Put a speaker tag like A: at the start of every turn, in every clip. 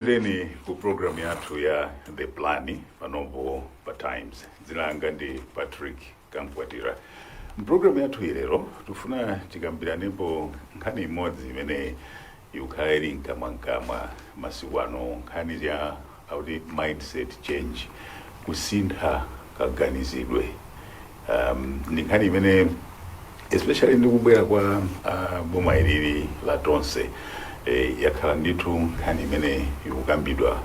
A: Leni ku program yathu ya The Plan panopo pa Times zilanga ndi Patrick Kamkwatira. Program yathu ilero tufuna tikambiranepo nkhani imodzi imene yukhairi nkamwa masiku ano nkhani ya auti mindset change kusintha kaganizidwe. Ni nkhani imene especially ndikubwera kwa boma ilili la tonse yakhala ndithu nkhani imene ikukambidwa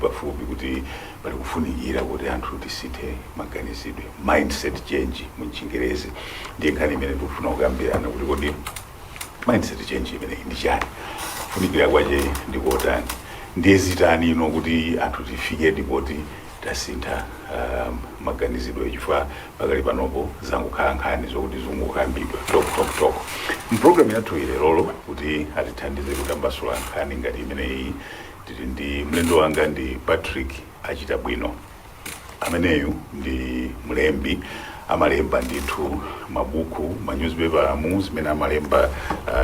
A: pafupi kuti pali kufunikira kuti anthu tisinthe maganizidwe, mindset change mu Chingerezi. Ndiye nkhani imene tikufuna kukambirana kuti kodi mindset change imene ndi chani, kufunikira kwache ndikotani, ndiye zitani ino kuti anthu tifike ndipoti tasintha maganizidwe chifukwa pakali panopo zangokhala nkhani zokuti zikukambidwa tok. Mprogramu yathu ilero kuti atithandize kutambasula nkhani ngati imeneyi tili ndi mlendo wanga ndi Patrick achita bwino. Ameneyu ndi mlembi, amalemba ndithu mabuku, ma newspaper zimene amalemba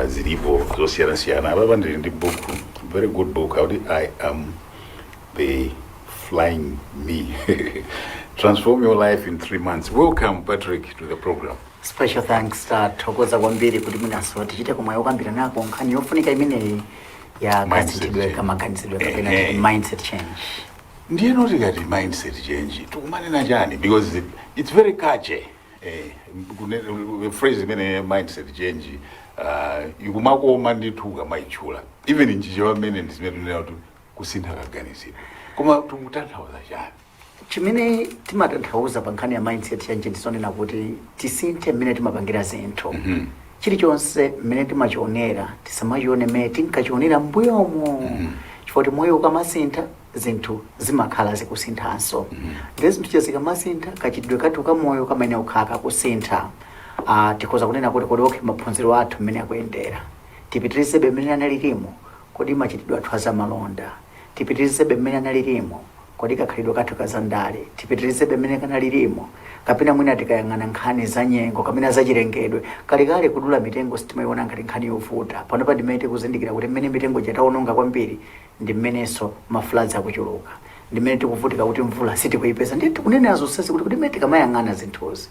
A: zilipo zosiyanasiyana. Apa ndili ndi buku, very good book, I Am the Flying Me. Transform your life in 3 months. Welcome, Patrick, to the program.
B: Special thanks thokoza kwambiri kuti munaso tichite komwe ukambira nako nkhani yofunika imeneyi ya kasitidwe kamaganizidwe kapena mindset change.
A: Ndiye noti kati mindset change tikumanena chani because it's very catchy. Phrase imene mindset change ikumakoma ndithu kamayichula even nchichewa mmene ndizimene tunena kuti kusintha kaganizidwe. Koma tikutanthauza chani?
B: Chimene timatanthauza pa nkhani ya mindset change ndisonena kuti tisinthe mmene timapangira zinthu. Chilichonse mmene timachionera tisamachione mmene tinkachionera mbuyomo. Chifukwa moyo ukamasintha zinthu zimakhala zikusinthanso. Ndiye zinthu zikamasintha kachitidwe kathu ka moyo kamene ukhala kusintha. Tikhoza kunena kuti kodi okay maphunziro athu mmene akuyendera tipitirizebe mmene analilimo, kodi machitidwe athu azamalonda tipitirizebe mmene analilimo, kodi kakhalidwe kathu kazandale tipitirizebe mmene kanalilimo, kapena mwina tikayang'ana nkhani za nyengo kapena za chilengedwe kalekale kudula mitengo sitimayiona ngati nkhani yovuta. Panopa ndimene tikuzindikira kuti mmene mitengo yataononga kwambiri ndi mmenenso mafloods akuchuluka, ndi mmene tikuvutika kuti mvula sitikuyipeza. Ndiye tikunena zonsezi kuti mmene tikamayang'ana zinthuzi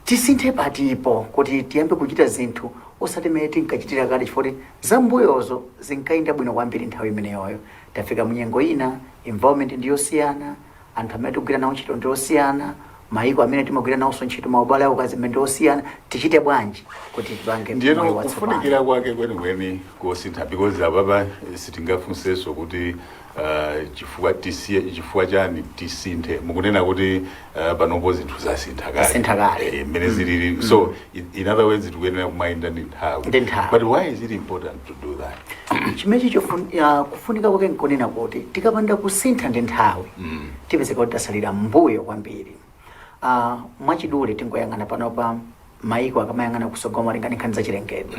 B: tisinthe patipo kuti tiyambe kuchita zinthu osati mmene tinkachitira kale, chifukwa zambuyozo zinkayenda bwino kwambiri nthawi imeneyoyo. Tafika munyengo ina, environment ndiyosiyana, anthu amene tikugwira nawo ntchito ndiyosiyana, mayiko amene timagwira nawonso ntchito maubale awo kazimene ndiyosiyana. Tichite bwanji kuti tipange
A: moyo watsopano? Kufunikira kwake kwenikweni kosintha because apapa sitingafunsenso kuti chifukwa chani tisinthe. Mukunena kuti panopo zinthu zasintha kale mmene zilili. So in other words tikuyenera kumayenda ndi nthawi. But why is it important to do that?
B: Chimechi kufunika kwake nkonena kuti tikapanda kusintha ndi nthawi tipezeka kuti tasalira mbuyo kwambiri. Mwachidule tingoyang'ana panopa mayiko akamayang'ana kusogoma lingani nkhani za chilengedwe.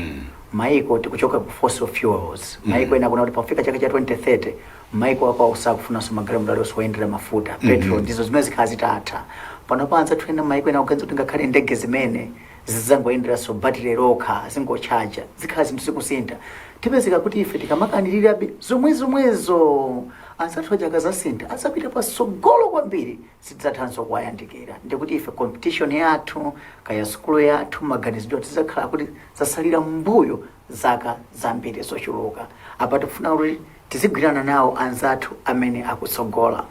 B: Mayiko tikuchoka ku fossil fuels. Mayiko ena kuna kuti pafika chaka cha 2030 mayiko akwa usakufunanso magalamu dalonso oyendera mafuta petrol ndizo zimene zikhala zitatha. Panopa anza tuyenda mayiko ena kugenza kuti ngakhale ndege zimene zizangoyenderanso battery lokha zingochaja zikhala zinthu zikusintha. Tipezeka kuti ife tikamakanirirabe zomwezo ansathu ajaga zasintha azapita pasogolo kwambiri sidzathanso kuwayandikira. Ndikuti ife competition yathu kaya sukulu yathu maganizidwe tizakhala kuti zasalira mbuyo zaka zambiri zochuluka. Apa tikufuna kuti tizigwirana nawo anzathu amene akutsogola.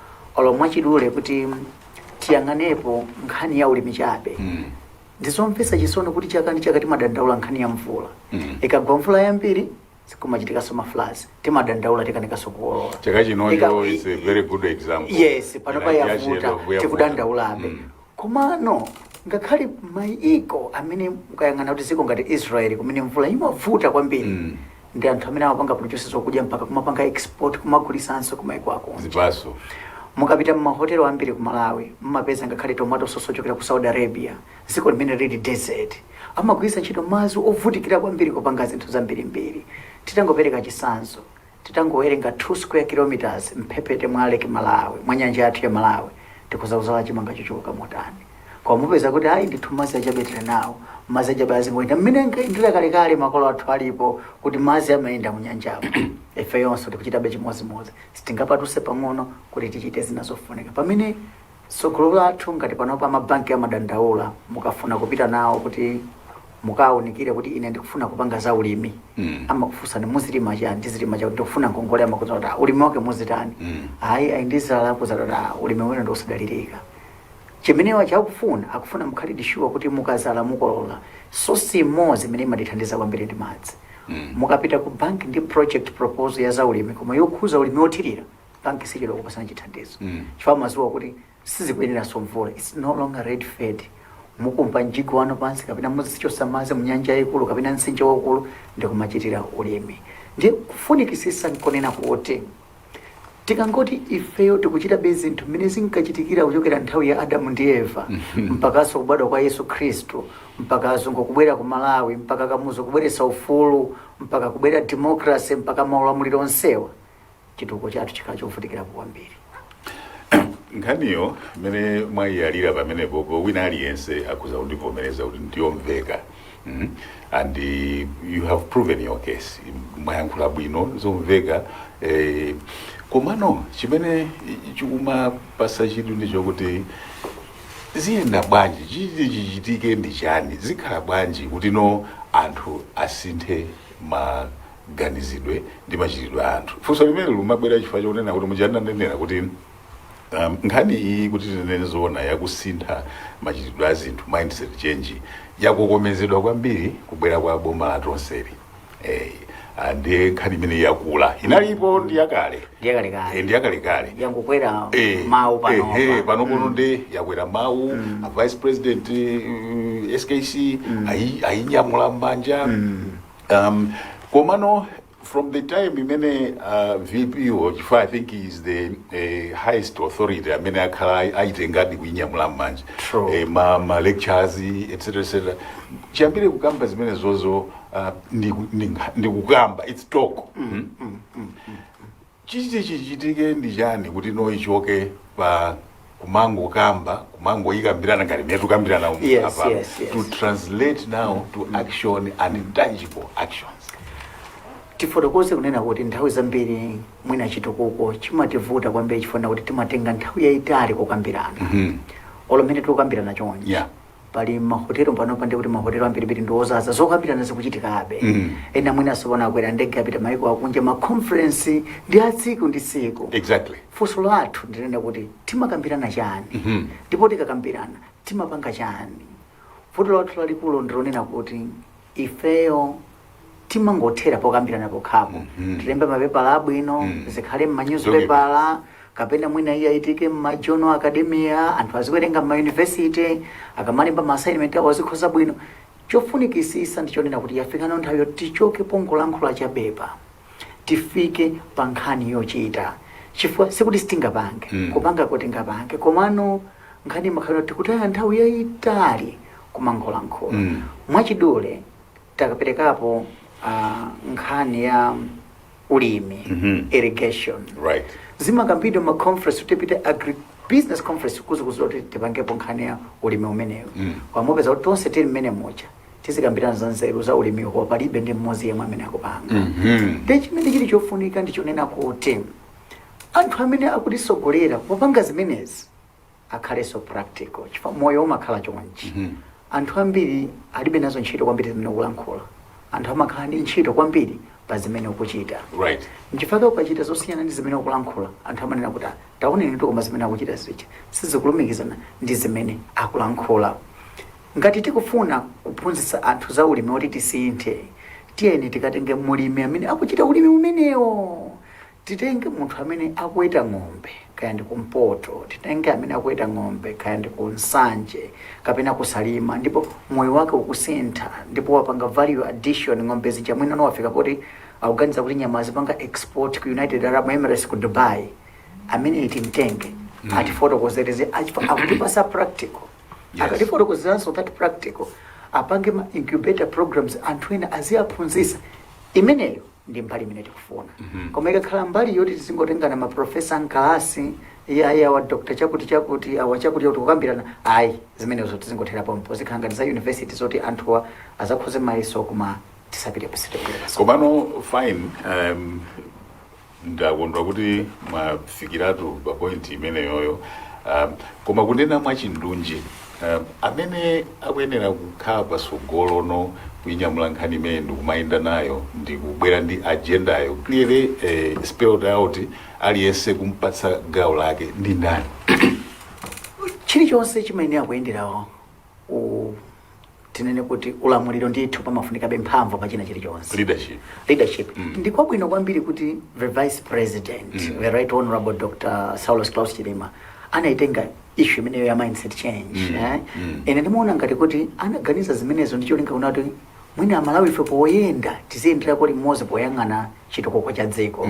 B: Mwachidule kuti tiyang'anepo nkhani ya ulimi chabe. Ndizomvetsa chisono kuti chaka ndi chaka timadandaula nkhani ya mvula. Ikagwa mvula yambiri kumachitikaso mafloods timadandaula tikanikanso kuolola.
A: Chaka chinocho is a very good example.
B: Yes, panopa yavuta tikudandaulabe. Komano ngakhale mayiko amene mukayang'ana kuti ziko ngati Israel kumene mvula imavuta kwambiri ndi anthu amene amapanga produce zokudya mpaka kumapanga export kumagulisanso kumayiko akunja.
A: Zipaso
B: mukapita mmahotelo ambiri ku Malawi mmapeza ngakhale tomato sauce ochokera ku Saudi Arabia, ziko limene lili desert, amagwisa ntchito madzi ovutikira kwambiri kupanga zinthu zambirimbiri. Titangopereka chisanzo, titangowerenga 2 square kilometers mphepete mwa Lake Malawi, mwa nyanja yathu ya Malawi, tikhoza kuzala chimanga chochuluka motani. Kwa mupeza kuti ayi ndithu madzi achabetere nawo, madzi achabe azingoyenda mmene ndila kalekale makolo athu alipo kuti madzi amayenda mu nyanjamo. ife yonse tikuchitabe chimodzimodzi sitingapatuse pang'ono kuti tichite zinazofunika pamene tsogolo lathu ngati panopa amabanki amadandaula mukafuna kupita nawo kuti mukawunikire kuti ine ndikufuna kupanga za ulimi amakufunsani muzilima chani ndizilima chani ndikufuna ngongole amakuza kuti ulimi wake muzitani ayi ndizalapo zatoti ulimi wena ndiosadalirika chimenewa chakufuna akufuna mukhalidi sure kuti mukazala mukolola sosi imodzi imene imatithandiza kwambiri ndi madzi mukapita ku banki ndi project proposal ya za ulimi koma yokhuza ulimi wothirira banki sichedwa kupasana chithandizo chifukwa maziwa kuti sizikuyeneraso mvula it's no longer red fed mukumpa mjigo wano pansi kapena muzichosa madzi mnyanja yayikulu kapena mtsinje waukulu ndikumachitira ulimi ndi kufunikisisa nkonena kuti tikangoti ifeyo tikuchita zinthu mmene zinkachitikira kuchokera nthawi ya Adamu ndi Eva mpakaso kubadwa kwa Yesu Khristu mpaka azungu kubwera ku Malawi mpaka kamuzo kubweretsa ufulu mpaka kubwera democracy mpaka maulamuliro onsewa chitukuko chathu chikhala chofunikira kwambiri.
A: Nkhaniyo imene mwayiyalira pamene popo wina aliyense akuza kundivomereza kuti ndiyomveka and you have proven your case mwayankhula bwino zomveka komano chimene chikumapasa chidwi ndicho kuti ziyenda bwanji chichitike ndi chani zikhala bwanji kuti no anthu asinthe maganizidwe ndi machitidwe a anthu funso limene lumabwera chifukwa chonena kuti muchananenera kuti nkhani iyi kuti tinene zoona yakusintha machitidwe a zinthu mindset change yakokomezedwa kwambiri kubwera kwa boma la tonseri ndiye nkhani imene yakula inalipo ndiyakale
B: yangokwera mawu
A: panopono ndi yakwera mawu a vice president SKC ayinyamula m'manja komano from the time imene VPO chifukwa I think is the highest authority amene akhala aitengadi kuinyamula m'manja ma lectures etc chiyambire kukamba zimene zozo ndikukamba it's talk chichitike ndi chani kuti no ichoke pa kumangoyikambirana ngati mene tukambirana apa to translate now to action and tangible actions.
B: Tifotokoze kunena kuti nthawi zambiri mwina chitukuko chimativuta kwambiri chifuna kuti timatenga nthawi yayitali kukambirana olomene tikukambirana chonje pali mahotelo panopa ndi kuti mahotelo ambiribiri ndiozaza zokambirana zikuchitikabe ena mwina asopona akwera ndege apita maiko akunja ma conference ndi atsiku ndi tsiku
A: exactly
B: funso lathu ndinena kuti timakambirana chani ndipo tikakambirana timapanga chani vuto lathu lalikulu ndilonena kuti ifeyo timangothera pokambirana pokhapo tilembe mapepala abwino zikhale m'manyuzipepala kapena mwina iya itike m'majournal academia anthu azikuwerenga m'mayunivesity akamalemba ma assignment awo azikhoza bwino chofunikisisa ndichonena kuti yafikano nthawi yoti tichoke pongolankhula chabepa tifike pa nkhani yochita chifukwa sikuti sitingapange kupanga kuti tingapange komano nkhani makhaliro tikutaya nthawi yayitali kumangolankhula mwachidule takaperekapo nkhani ya ulimi irrigation
A: right
B: zimakambidwa ma conference utipite agri business conference kuzoti tipangepo nkhani ya ulimi umenewo kwamupeza kuti tonse tili mmene moja tizikambirana za nzeru za ulimi kwa palibe ndi mmodzi yemwe amene akupanga ndi chimene chili chofunika ndichonena kuti anthu amene akutisogolera popanga zimenezi akhalenso practical chifukwa moyo umakhala chonchi anthu ambiri alibe nazo ntchito kwambiri zimene ukulankhula anthu amakhala ndi ntchito kwambiri pa zimene ukuchita
A: right
B: nchifukwa ukachita zosiyana ndi zimene ukulankhula anthu amanena kuti taoneni koma zimene akuchita zicha sizikulumikizana ndi zimene akulankhula ngati tikufuna kuphunzitsa anthu za ulimi woti tisinthe tiyeni tikatenge mulimi amene akuchita ulimi umenewo titenge munthu amene akuweta ng'ombe kaya ndi kumpoto titenge amene akuweta ng'ombe kaya ndi kunsanje kapena kusalima ndipo moyo wake ukusintha ndipo wapanga value addition ng'ombe zija mwina wafika poti akuganiza kuti nyama azipanga export ku United Arab Emirates ku Dubai amene itimtenge atifotokozereze akutipasa practical akatifotokozeranso that practical apange ma incubator programs anthu ena aziaphunzitsa imeneyo ndi mbali imene tikufuna koma ikakhala mbali yoti tizingotengana maprofesa nkalasi ya wa Dr. chakuti awa chakuti yoti kukambirana ayi zimenezo tizingothera pompo zikhala ngati za university zoti anthuwa azakhoze mayeso koma tisapite pasite
A: komano fine ndakondwa kuti mwafikiratu pa point imeneyoyo. Koma kunena mwachindunji, amene akuyenera kukhala patsogolo no kuinyamula nkhani imene ndikumayenda nayo ndi kubwera ndi agendayo clearly spelled out, aliyense kumpatsa gawo lake ndi ndani.
B: Chilichonse chimayenera kuyenderawo tinene kuti ulamuliro ndithu pamafunikabe mphamvu pachina chilichonse. Leadership. Ndikwabwino kwambiri kuti the vice president, the right honorable Dr. Saulos Klaus Chilima, anaitenga issue imeneyo ya mindset change. Ene ndimaona ngati kuti anaganiza zimenezo ndicho linga kunati mwina Malawi ife poyenda tiziyendera kuli mmodzi poyang'ana chitukuko cha dziko.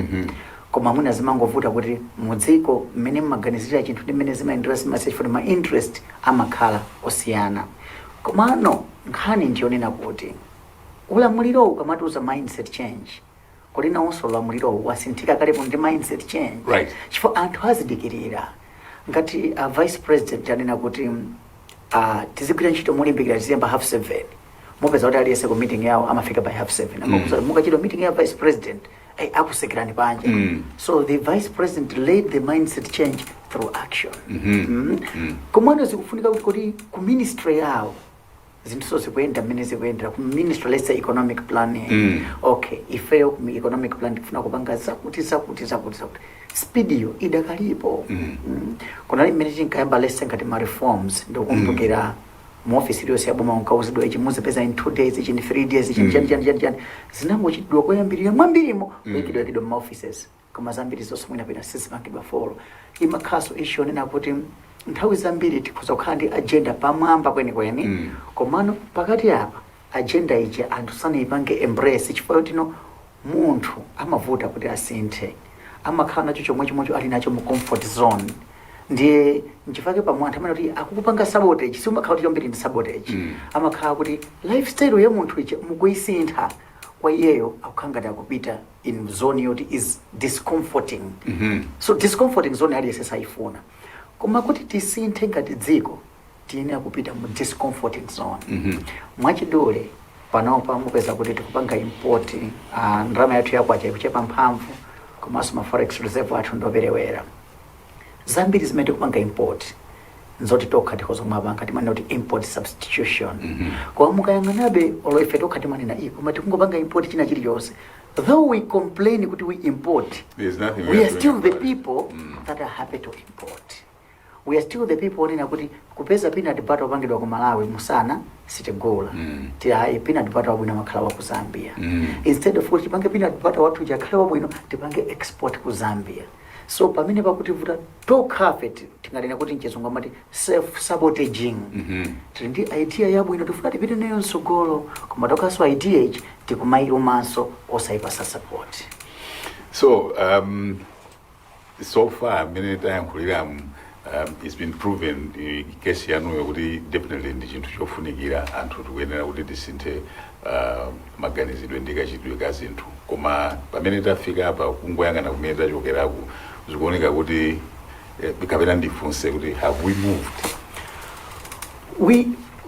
B: Koma mwina zimangovuta kuti mudziko mmene mmaganizira chinthu ndi mmene zimayendera simasefuna ma interest amakhala osiyana. Komano nkhani ndiyonena kuti ulamuliro ukamatuza mindset change kulina onso ulamuliro wasinthika kalepo ndi mindset change.
A: Right.
B: Chifo anthu azidikirira ngati vice president anena kuti tizigwira ntchito molimbikira tiziyamba 7:30 mupeza kuti aliyese ku meeting yawo amafika by 7:30 amakuza mukachita meeting ya vice president akusekerani panja. So the vice president led the mindset change through action. Komano zikufunika kuti ku ministry yawo zinthu zikuenda mmene zikuendera ku ministry, let's say economic planning. Okay, ifeyo ku economic plan tifuna kupanga zakuti speed yo idakalipo. Kunali mmene tinkayamba let's say ngati ma reforms ndikukumbukira mu office iliyonse yaboma unkauzidwa ichimuzi peza in 2 days in 3 days chani zinangochitidwa koyambirira mwambirimo kuyikidwa ma offices koma zambiri zonse mwina pena sizimangidwa follow imakhaso issue nena kuti nthawi zambiri tikhoza kukhala ndi agenda pamwamba kwenikweni. Komano pakati apa agenda iji anthu sanaipange embrace chifukwa tino munthu amavuta kuti asinthe, amakhala nacho chomwe ali nacho mu comfort zone. Ndiye nchifake pamwe anthu amene kuti akukupanga sabotage siumakhala kuti chombiri ndi sabotage. Amakhala kuti lifestyle ya munthu iji mukuyisintha kwa iyeyo akukhala ngati akupita in zone yoti is discomforting. So discomforting zone aliyese saifuna. Koma kuti tisinthe ngati dziko tiyenera kupita mu discomforting zone. Mwachidule panawo pamupeza kuti tikupanga import ndalama yathu yakwacha ikuchepa mphamvu komanso ma forex reserve athu ndoperewera. Zambiri zimene tikupanga import nzoti tokha tikhoza kumapanga timanena kuti import substitution. Koma mukayang'anabe oloife tokha timanena koma tikungopanga import china chilichonse. Though we complain kuti we import, we are still the people that are happy to import. We are still the people onena kuti kupeza peanut butter opangidwa ku Malawi musana sitigula. Peanut butter wabwino makhala wa ku Zambia. Instead of kuti tipange peanut butter watu jakhala wabwino tipange export ku Zambia. So pamene pakuti vuta tokafet tingalena kuti nchezonga mati self sabotaging. Tindi idea yabwino tifuna tipite nayo nsogolo koma tokaso idea ichi tikumayilumanso osaipasa support.
A: So so far many times it's been proven case yanuyo kuti definitely ndi chinthu chofunikira anthu tikuyenera kuti tisinthe maganizidwe ndi kachitidwe ka zinthu. Koma pamene tafika apa kungoyang'ana kumene tachokeraku zikuoneka kuti kapena ndifunse kuti have we moved?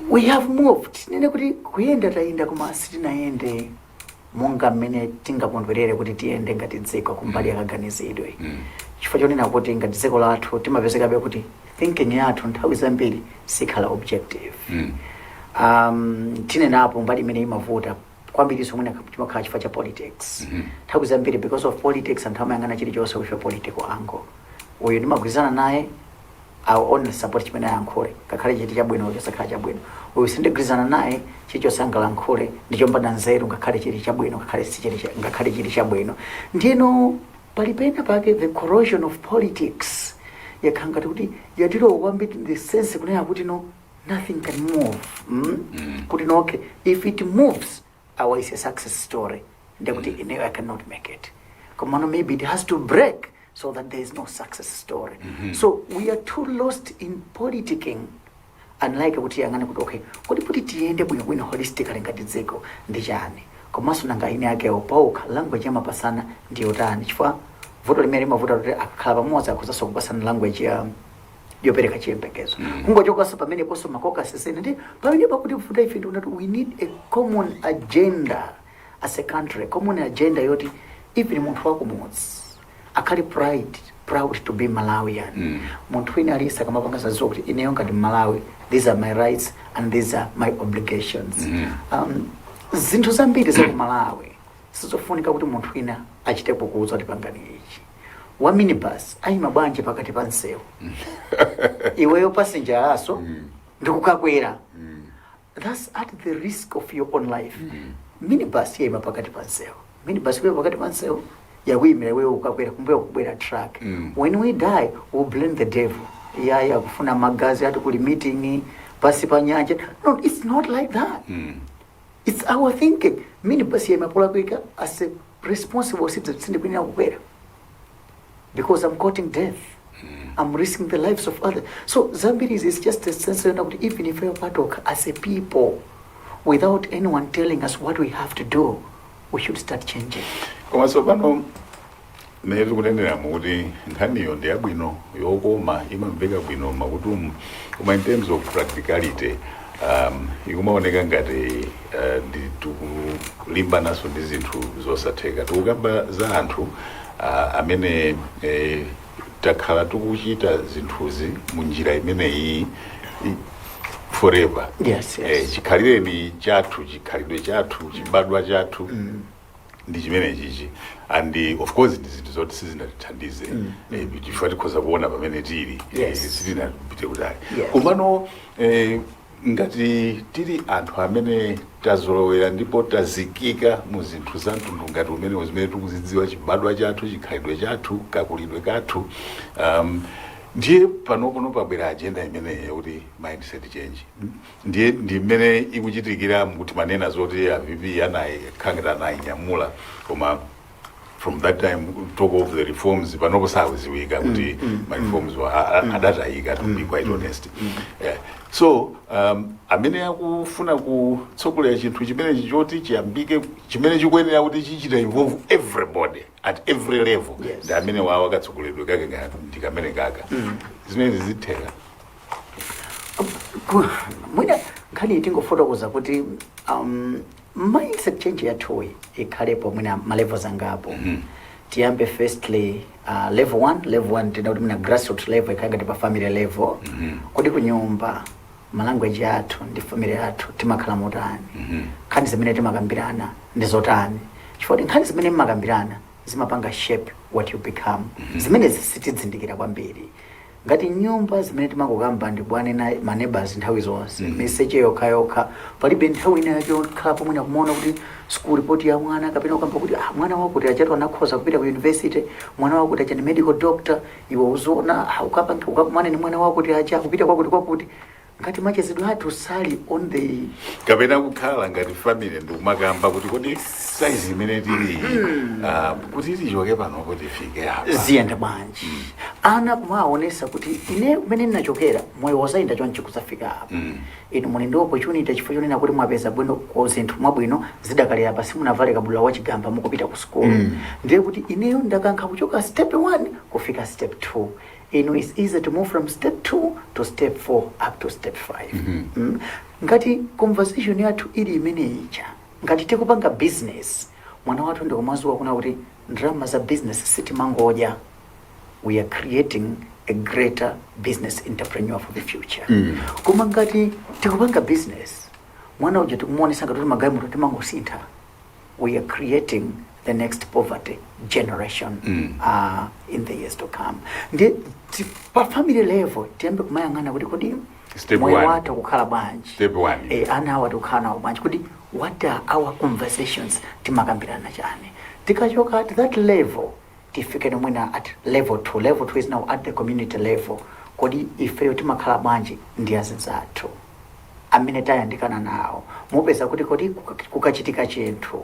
B: We have moved. Nene kuti kuyenda tayenda koma sitinayende monga mmene tingakondwerere kuti tiyende ngati dziko kumbali yakaganizidwe. Chifukwa chonena kuti ngati dziko lathu timapezekabe kuti thinking yathu nthawi zambiri sikhala objective. Tinenapo mbali imene imavuta kwambiri somwe chimakhala chifukwa cha politics. Nthawi zambiri because of politics anthu amayang'ana chilichonse kuchita political angle. Uyu ndimagwirizana naye I'll only support chimene ayankhule ngakhale chiti chabwino chosakhala chabwino. Uyu sindigwirizana naye chichonse angalankhule ndichombana nzeru ngakhale chili chabwino ngakhale chili chabwino. Ndino palipena pake the corrosion of politics yakhanga kuti yatiro kwambiri in the sense kunena kuti no nothing can move. Kuti no okay if it moves our is a success story ndekuti I cannot make it. Komano maybe it has to break so that there is no success story. So we are too lost in politicking. Unlike kuti yangana kuti okay kuti tiende bwino holistically ngati dziko ndi chani komanso nanga ine yake opauka language yamapasana ndiyo tani chifukwa voto limene limavuta kuti akhala pamodzi akhozaso kupasana language ya yopereka chiyembekezo. Kungochokanso pamene poso makoka sesene ndi pamene pakuti vuta ife ndi we need a common agenda as a country, common agenda yoti even munthu wakumudzi akali proud to be Malawian. Munthu wina alisa kamapanga zazo kuti ineyo ngati Malawi, these are my rights and these are my obligations. Zinthu zambiri za Malawi sizofunika kuti munthu wina achitepo kuuza kuti pangani ichi. Wa minibus ayima bwanji pakati pa msewu. Iweyo passenger aso ndikukakwera. That's at the risk of your own life. Minibus yayima pakati pa msewu. Minibus kuya pakati pa msewu yawimira wewe ukakwera kumbuyo kubwera truck. When we die, we'll blame the devil. Yaya kufuna magazi ati kuli meeting pasi pa nyanja. No, it's not like that. It's our thinking. Minibus yayima pola kwika as a responsible citizen kwina kukwera. Because I'm courting death. I'm risking the lives of others. So Zambia is just a sense of even if we're part of as a people, without anyone telling us what we have to do, we should start changing.
A: Koma so pano nezo kunenera kuti nkhaniyo ndi yabwino yokoma imamveka bwino makuti koma in terms of practicality ikumaoneka ngati nditukulimba naso ndi zinthu zosatheka. Tikukamba za anthu amene takhala tikuchita zinthuzi munjira imeneyi forever.
B: Yes.
A: Chikhalireni chathu, chikhalidwe chathu, chibadwa chathu ndi chimene chichi. And of course ndi zinthu zoti sizinatithandize chifukwa tikhoza kuona pamene tili sitinapite kutali. Komano ngati tili anthu amene tazolowera ndipo tazikika mu zinthu za mtundu ngati umene zimene tikuzidziwa chibadwa chathu, chikhalidwe chathu, kakulidwe kathu, ndiye panopono pabwera agenda imene kuti mindset change. Ndiye ndi imene ikuchitikira kuti manena zoti avivi anakhangita anainyamula koma from that time talk of the reforms panopo sakuziwika kuti ma reforms adatayika, to be quite honest. So amene akufuna kutsogolera chinthu chimene choti chiyambike chimene chikuyenera kuti chichita involve everybody at every level. Ndi amene wawo akatsogoleredwe kake ndi kamene kaka zimene zitheka.
B: Mwina nkhani tingofotokoza kuti mindset change yathu ikhalepo mwina malevels angapo. Tiyambe firstly level 1 tinakuti mwina grassroots level ikangati pa family level. Kodi kunyumba malanguage yathu ndi family yathu timakhala motani. Nkhani zimene timakambirana ndi zotani. Chifukwa nkhani zimene mmakambirana zimapanga shape what you become. Zimene sitizindikira kwambiri. Ngati nyumba zimene timakukamba ndi bwana na ma neighbors nthawi zonse. Message yokha palibe nthawi ina yokhala pomwe na kumuona kuti school report ya mwana kapena ukamba kuti mwana wako kuti achatu anakhoza kupita ku university, mwana wako kuti achani medical doctor, iwe uzona ukamwana ni mwana wako kuti acha kupita kwakuti ngati machezedwe athu sali on the
A: kapena kukhala ngati family ndi kumakamba kuti kodi size imene tili kuti tichoke pano kuti tifike apa
B: ziyenda bwanji. Ana kumaonesa kuti ine kumene ndinachokera moyo wazaenda chonchi kusafika apa. Inu muli ndi opportunity chifukwa chonena kuti mwapeza bwino kwa zinthu mwabwino zidakali apa simunavale kabula wachigamba mukupita ku school. Ndiye kuti ineyo ndakankha kuchoka step 1 kufika step 2. It's easy to move from step 2 to step 4 up to step 5. Ngati conversation yathu ili imene icha. Ngati tikupanga business, mwana wathu ndi kumazuwa kuna kuti drama za business city mangoja. We are creating a greater business entrepreneur for the future. Koma ngati tikupanga business, mwana uja tikumuonesa ngati magayi mutu timangosintha. We are creating the next poverty generation in the years to come. Ndi pa family level tiyambe kumayang'ana kuti kodi moyo wathu kukhala bwanji.
A: Step 1.
B: Ana wathu kukhala bwanji kuti what are our conversations timakambirana chani. Tikachoka at that level tifike nomwina at level 2. Level 2 is now at the community level. Kodi ifeyo timakhala bwanji ndi azinzathu amene tayandikana nawo. Mupeza kuti kodi kukachitika chinthu,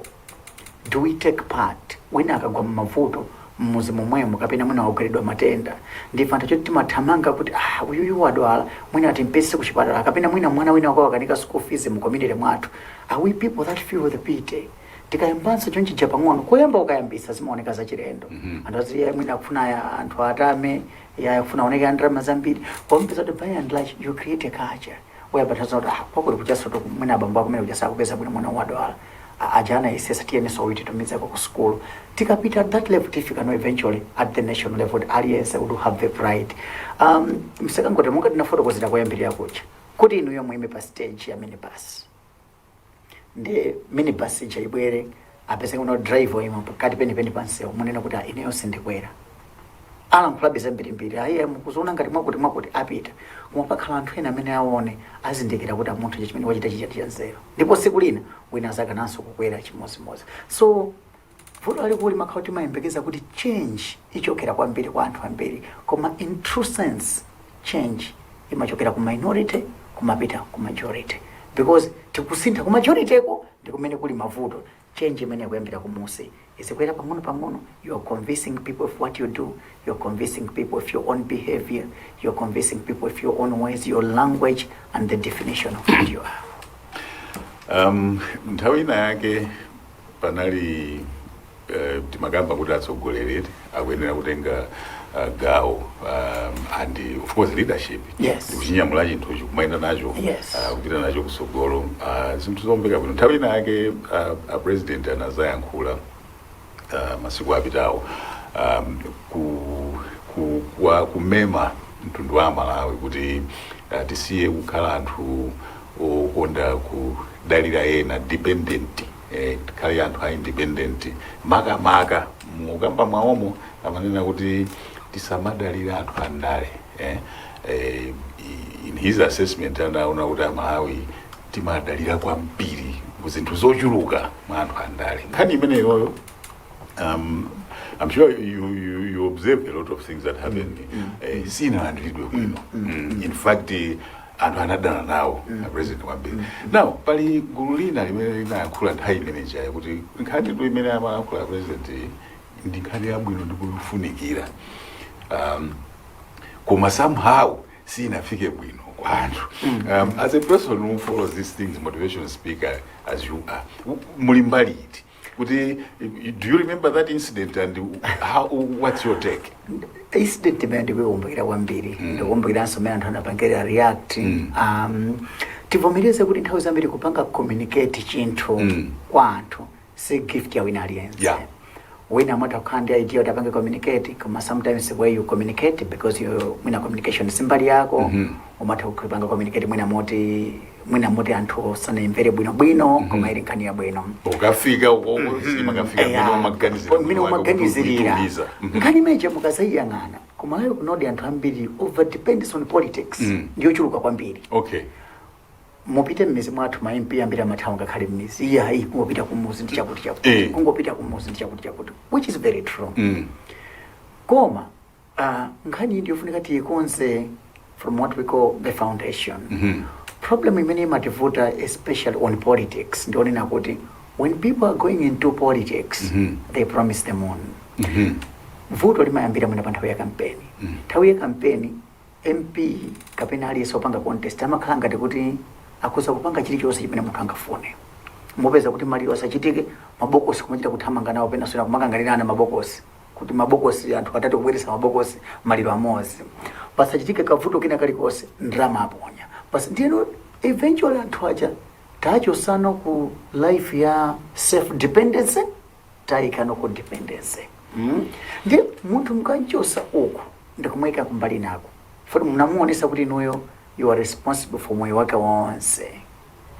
B: do we take part wina akagwa mavuto mmuzi momwemo kapena mwina wakukeredwa matenda ndife anthu choti timathamanga kuti uyuyu wadwala mwina atimpese kuchipatala kapena mwina mwana wina wako wakanika school fees mu community mwathu. Are we people that feel the pity? Tikayambanso chonchi cha pang'ono kuyamba ukayambisa zimaoneka za chilendo. Anthu aziya mwina kufuna ya anthu atame ya kufuna oneka ndrama zambiri kompeza to by and large you create a culture where but not kwakuli kujaso to mwina abambo akumene kujasa kupeza mwina mwana wadwala ajana isesa TNS owiti tumizeko ku school tikapita at that level tifika no eventually at the national level aliyense would have the pride. Msekangote munga tinafotokozera kuyambirira kucha kuti inu yomwe ime pa stage ya minibus ndi minibus ija ibwere apese kuno driver ima pakati penipeni pansewu munena kuti ineyo sindikwera alankhulabiza mbirimbiri aye mukuzona ngati mwakuti apita kumapakhala anthu ena amene aone azindikira kuti munthu chimene wachita chichati chanzeru ndipo siku lina wina azakananso kukwera chimozimozi. So vuto lalikulu makhala kuti mayembekeza kuti change ichokera kwambiri kwa anthu ambiri, koma in true sense change imachokera ku minority kumapita ku majority, because tikusintha ku majority eko ndikumene kuli mavuto. Change imene kuyambira kumusi isikwera pang'ono. You are convincing people of what you do, you're convincing people of your own behavior, you're convincing people of your own ways, your language and the definition of what you are.
A: Nthawi ina yake panali timagamba kuti atsogoleri akuyenera kutenga gawo and of course leadership.
B: Yes.
A: Kuchinyamula chinthu kumayenda nacho.
B: Yes.
A: Kupita nacho kusogolo. Zinthu zombeka bwino. Nthawi ina yake a president anazayankhula masiku apitawo kumema mtundu wa Malawi kuti tisiye kukhala anthu okonda kudalira ena dependent, tikhale anthu a independent maka mukamba mwaomo amanena kuti tisamadalira anthu andale. In his assessment anaona kuti Malawi timadalira kwambiri kuzinthu zochuluka mwa anthu andale. Nkhani imene yoyo I'm sure you observe a lot of things that happen. Sina andilidwe kwino. In fact anthu anadana nawo president wambiri. Now pali gulu lina limene linayankhula nthawi imeneja kuti nkhani ndo imene amayankhula president ndi nkhani yabwino ndikufunikira, koma somehow sinafike bwino kwa anthu. As a person who follows these things, motivational speaker as you are, mulimbali iti kuti, do you remember that incident and what's your take?
B: Incident imene ndikukumbukira kwambiri ndikumbukiranso mmene anthu anapangira react. Tivomereze kuti nthawi zambiri kupanga communicate chinthu kwa anthu si gift ya wina aliyense.
A: Yeah.
B: Wina amata kukhandi idea utapanga communicate, koma sometimes the way you communicate because you mwina communication simbali yako umata kupanga communicate mwina moti anthu sana imvere bwino koma ili nkhani ya bwino
A: ukafika makafika
B: mwina umaganizirira nkhani meje mukazayiyang'ana koma lero kunodi anthu ambiri over depends on politics ndiyo chuluka kwambiri.
A: Okay.
B: Mupite mmizi mwathu ma MP ambiri amathawa ngakhale mmizi iyayi kungopita kumuzi ndi chakuti kungopita kumuzi ndi chakuti which is very true. Koma nkhani ndiyofunika tiyikonze from what we call the foundation. Problem imene imativuta especially on politics ndionena kuti when people are going into politics they promise the moon. Vuto limayambira mwina pa nthawi ya kampeni. Nthawi ya kampeni MP kapena aliyense opanga contest amakhala ngati kuti akuza kupanga chilichonse chimene munthu angafune. Mupeza kuti maliro asachitike, mabokosi kumachita kuthamanga nawo pena sona kumakangalirana mabokosi kuti mabokosi anthu atatu kubweresa mabokosi maliro amozi pasachitike kavuto kina kalikonse ndrama aponya. Basi ndino eventually anthu aja tachosana ku life ya self dependence taikano ku dependence. Ndi munthu mkanchosa uku ndikumweka kumbali nako futi munamuonesa kuti inuyo you are responsible for moyo wake wonse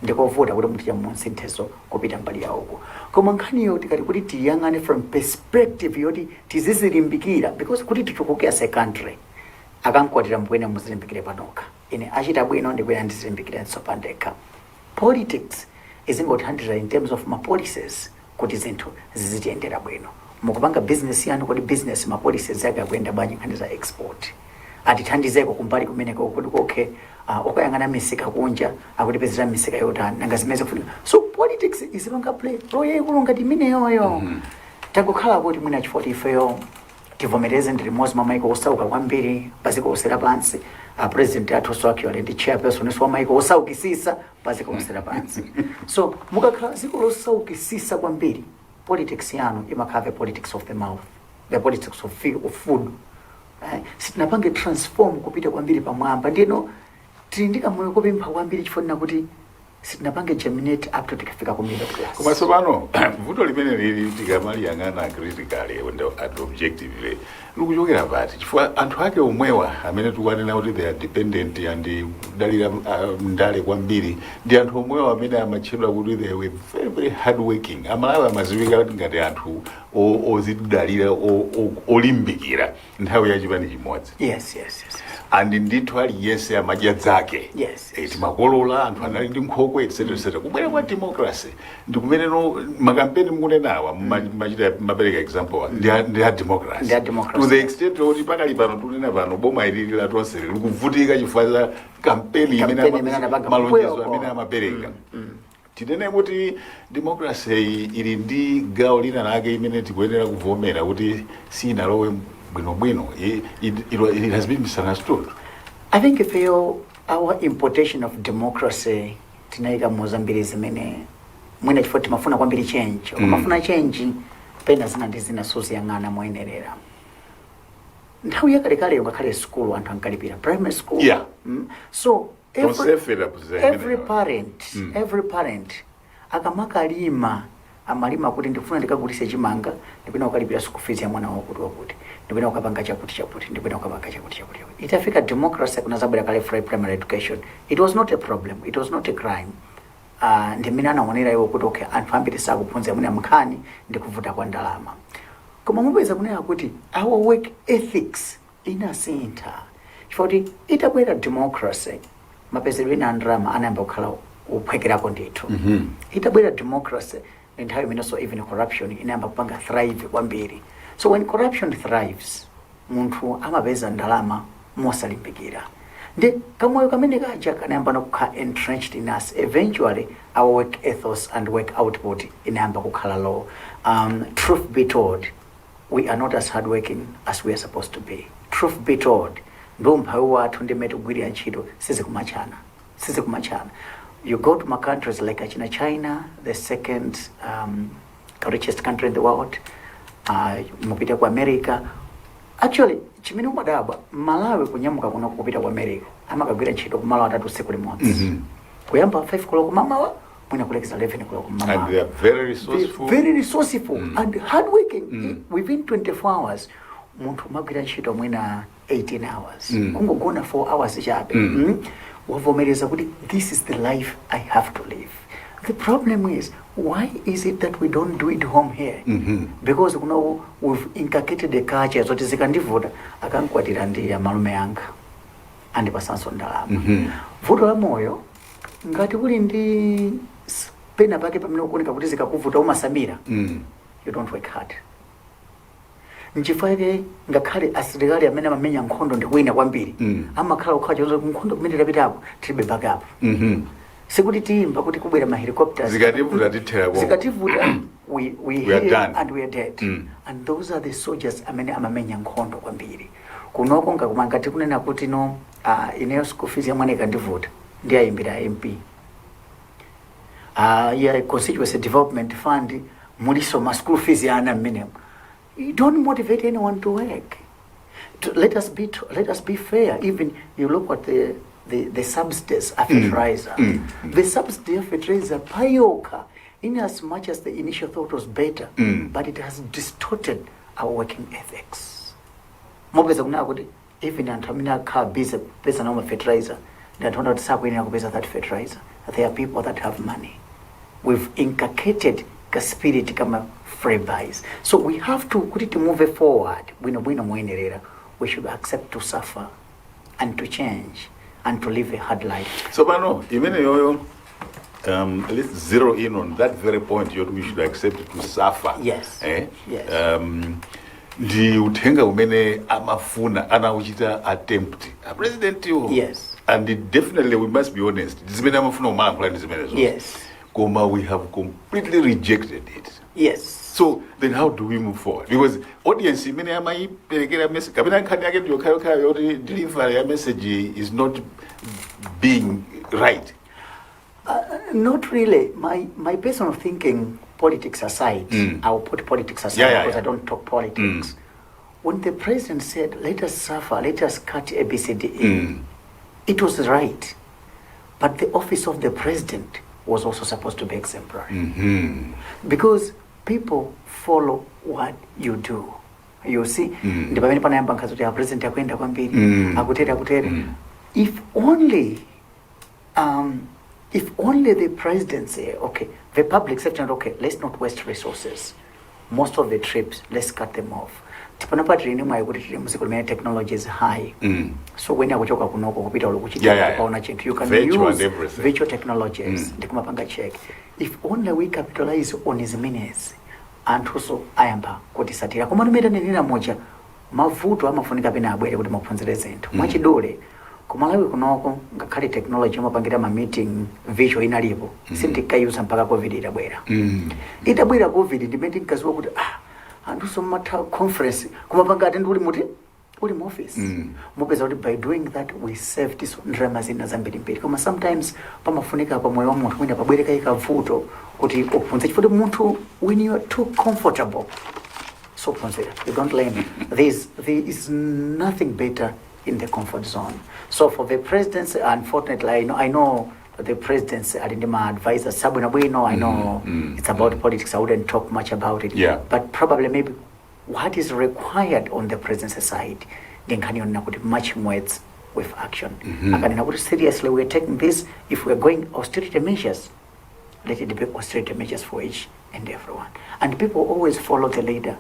B: ndikovuta kuti munthu chamunsintheso kupita mbali yauko. Koma nkhaniyo tikati kuti tiyang'ane from perspective yoti tizizilimbikira because kuti tichukuke as a country akankwatira mbwene muzilimbikire panoka ine achita bwino ndikwena ndizilimbikire pandekha. Politics izingothandizira in terms of ma policies kuti zinthu zizitiyendera bwino. Mukupanga business yanu kuti business ma policies yake akuyenda bwanji nkhani za export atithandizeko kumbali kumeneko kuti okay okuyang'ana misika kunja akutipezera misika yotani nanga zimene kufunika. So politics izipanga play role yaikulu ngati imeneyoyo. Takukhala kuti mwina chifoti ifeyo tivomereze ndi limodzi mamaiko osauka kwambiri paziko osera pansi. President athu Swakiwale ndi chairperson wa maiko osaukisisa paziko osera pansi. So mukakhala ziko losaukisisa kwambiri politics yanu imakhala politics of the mouth, the politics of food. Sitinapange transform kupita kwambiri pamwamba ndino tindika moyo kopempha kwambiri chifuna kuti sitinapange germinate up to tikafika ku middle class.
A: Koma tsopano vuto limene lili tikamaliyang'ana critically and objectively likuchokera pati chifukwa anthu ake omwewa amene tikuwanena kuti they are dependent and dalira ndale kwambiri ndi anthu omwewa amene amatchedwa kuti they were very very hard working. Amalawi amaziwika ngati anthu ozidalira olimbikira nthawi ya chipani chimodzi.
B: Yes.
A: And ndithu aliyense amadya dzake.
B: Yes.
A: Timakolola anthu anali ndi nkhokwe etc. Kubwera kwa democracy ndi kumene makampeni mukunenawa machita mapereka example ndi a democracy. To the extent kuti pakali pano tunena pano boma ilili la tonse likuvutika chifukwa cha kampeni imene malonjezo amene amapereka. Tinene kuti democracy ili ndi gawo lina lake imene tikuyenera kuvomera kuti sinalowe bwino. It has been misunderstood.
B: I think if our importation of democracy tinaika Mozambique zimene mwina chifukwa timafuna kwambiri change. Mafuna change pena zina ndi zina soziyang'ana moyenerera. Nthawi yakalekale ngakhale school anthu ankalipira primary school.
A: Yeah.
B: So every parent akamakalima amalima kuti ndikufuna ndikagulise chimanga ndipena ukalipira school fees ya mwana wakuti ndipena ukapanga chakuti ndipena ukapanga chakuti. Itafika democracy kuna zabwera kale free primary education. It was not a problem, it was not a crime. Ndimene anaonera iwo kuti okay anthu ambiri sakuphunzira mwina mkhani ndikuvuta kwa ndalama. Koma mupeza kunena kuti our work ethics inasintha chifukwa kuti itabwera democracy mapezedwe ena ndalama anayamba kukhala uphwekerako ndithu. Itabwera democracy nthawi imenenso even corruption inayamba kupanga thrive kwambiri. So when corruption thrives munthu amapeza ndalama mosalimbikira. Ndi kamoyo kamene kaja kanayamba kukhala entrenched in us. Eventually our work ethos and work output inayamba kukhala low. Truth be told, we are not as hardworking as we are supposed to be. Truth be told, ndo mphawi wathu ndimene kugwirira ntchito sizikumachana. You go to my countries like China, the second richest country in the world. Mupita ku America. Actually, chimene umadabwa Malawi kunyamuka kuno kupita ku America. Amakagwira ntchito ku malo atatu tsiku limodzi. Kuyamba 5 koloko mamawa, mwina kulekeza 11 koloko mamawa.
A: And they are very resourceful.
B: Very resourceful and hardworking. Within 24 hours, munthu magwira ntchito mwina 18 hours. Kungogona 4 hours chabe. Wavomereza kuti this is the life I have to live. The problem is, why is it that we don't do it home here? Because we've inculcated the culture zoti zikandivuta akankwatira ndi ya malume anga andipasanso ndalama. Vuto la moyo ngati uli ndi pena pake pamene ukuoneka kuti zikakuvuta umasamira. You don't work hard. Nchifukwa ngakhale asilikali amene amamenya nkhondo ndikuwina kwambiri amakhala kukhala chonzo nkhondo kumene tapitapo tilibe backup. Sekuti timba kuti kubwera ma helicopters zikativuta we are done and we are dead. And those are the soldiers amene amamenya nkhondo kwambiri. Kunoko ngakumangati kunena kuti no ineyo school fees ya mwana ikandivuta ndi ayimbira MP. Ya constituency development fund muliso ma school fees ya ana minimum. You don't motivate anyone to work. Let us be fair. Even you look at the subsidies of fertilizer. The subsidy of fertilizer payoka in as much as the initial thought was better, but it has distorted our working ethics. Mobeza kuna kuti even antamina ka busy pesa na fertilizer. They don't know to pesa that fertilizer. There are people that have money. We've inculcated a spirit kama free buys. So we have to move forward. We should accept to suffer and to change and to live a hard life.
A: So Bano, even yoyo let's zero in on that very point. We should accept to suffer.
B: Yes.
A: Yes. Ndi uthenga umene amafuna anauchita attempt a president yo.
B: Yes.
A: And definitely we must be honest. Zimene amafuna umala plan zimene zo.
B: Yes.
A: Koma we have completely rejected it.
B: Yes.
A: So then how do we move forward? Because audience imene amayiperekera message kapena nkhani yake ndiyo khayo yoti delivery ya message is not being right.
B: Not really. My personal thinking, politics aside, I'll put politics aside because I don't talk politics. When the president said, let us suffer, let us cut ABCDE, it was right. But the office of the president was also supposed to be exemplary. Because people follow what you do. You see, ndi pamene panayamba nkhazi kuti president akwenda kwambiri akutere. If only the presidency, okay, the public sector, okay, let's not waste resources. Most of the trips, let's cut them off. Tipanapa training my good technology is high. So when I kuchoka kunoko kupita ulokuchita you can
A: virtual
B: use virtual technologies. Ndikumapanga check. If only we capitalize on his minutes and also ayamba kutisatira. Koma numeta nina moja mavuto amafunika pena abwere kuti maphunzire zinthu. Mwachidole kumalawi kunoko ngakhale technology amapangira ma meeting visual inalipo. Sindikayusa mpaka covid itabwera. Itabwera covid ndimene nkaziwa kuti and so matter conference kumapanga atende uli mu office mupeza kuti by doing that we saved this drama zina zambiri mbiri koma sometimes pamafunika pa moyo wa munthu mwina pabwereka ikavuto kuti uphunze chifukwa munthu when you are too comfortable so consider you don't learn. There is nothing better in the comfort zone. So for the presidency, unfortunately, I know the presidency, I didn't my advisor, Sabuna Bueno, I know it's about politics. I wouldn't talk much about it.
A: Yeah.
B: But probably maybe what is required on the presidency side, then can you put much more with action. And seriously, we're taking this, if we're going austerity measures, let it be austerity measures for each and everyone. And people always follow the leader.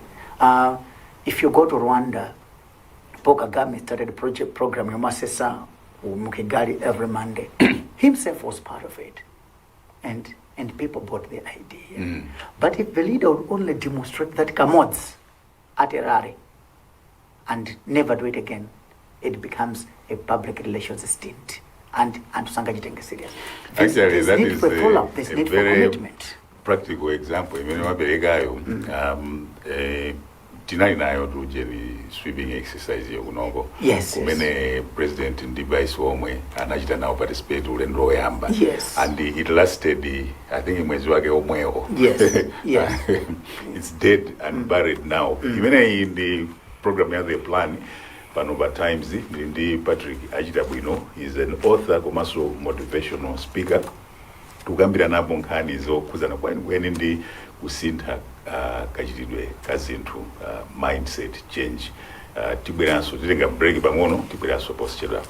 B: If you go to Rwanda, Paul Kagame started a program in Masesa, Mukigali every Monday. Himself was part of it. And people bought the idea. But if the leader would only demonstrate that Kamods at Erari and never do it again, it becomes a public relations stint. And Sangajitenga serious.
A: Actually, that is a very
B: commitment.
A: Practical example. Tinali nayo tujeri sweeping exercise yo kunoko.
B: Yes.
A: Kumene president and device omwe anachita nawo participate ulendo yamba.
B: Yes.
A: And it lasted, I think mwezi wake omwewo.
B: Yes. Yes.
A: It's dead and buried now. Even in the program ya the plan Panova Times, Ndi Patrick Ajitabwino is an author, komaso motivational speaker. Tukambira nabo nkhani zo kuzana kwani ndi kusintha kachitidwe kazinthu mindset change. Tibweranso titenga break pang'ono, tibweranso posachedwa.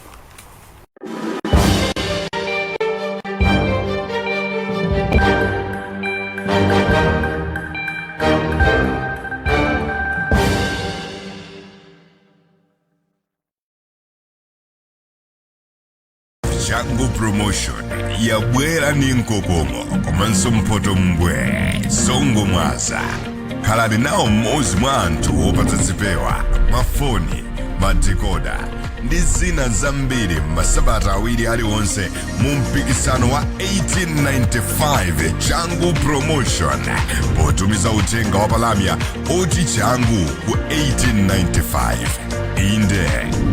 C: Changu Promotion yabwera ni nkokomo komanso mpoto mbwe songo mwaza khalani nawo mmodzi mwa anthu opatsa zipewa mafoni madikoda ndi zina zambiri masabata awiri aliwonse mu mpikisano wa 1895 Changu Promotion potumiza uthenga wa palamya oti changu ku 1895. Inde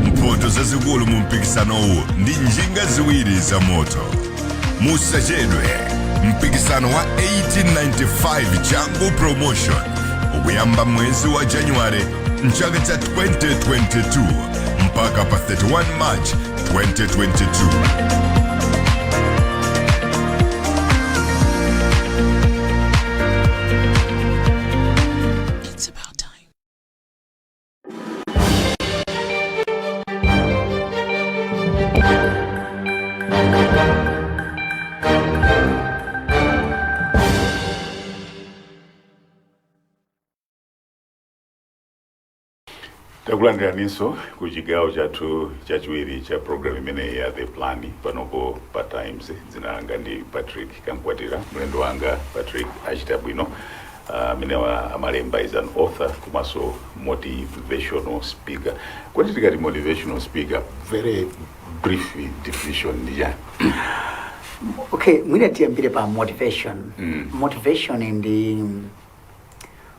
C: mpoto zazikulu mu mpikisanowu ndi njinga ziwiri za moto. Musachedwe, mpikisano wa 1895 Changu Promotion ukuyamba mwezi wa January mchaka cha 2022 mpaka pa 31 March 2022.
A: Takulandira niso kuchigawo chathu chachiwiri cha program imene ya the plan panopo pa Times. Dzina langa ndi Patrick Kamkwatira, mlendo wanga Patrick Achitabwino. Mine wa amalemba is an author komanso motivational speaker. Kwati tikati motivational speaker, very brief definition ndiya.
B: Okay, mwina tiyambire pa motivation. Motivation ndi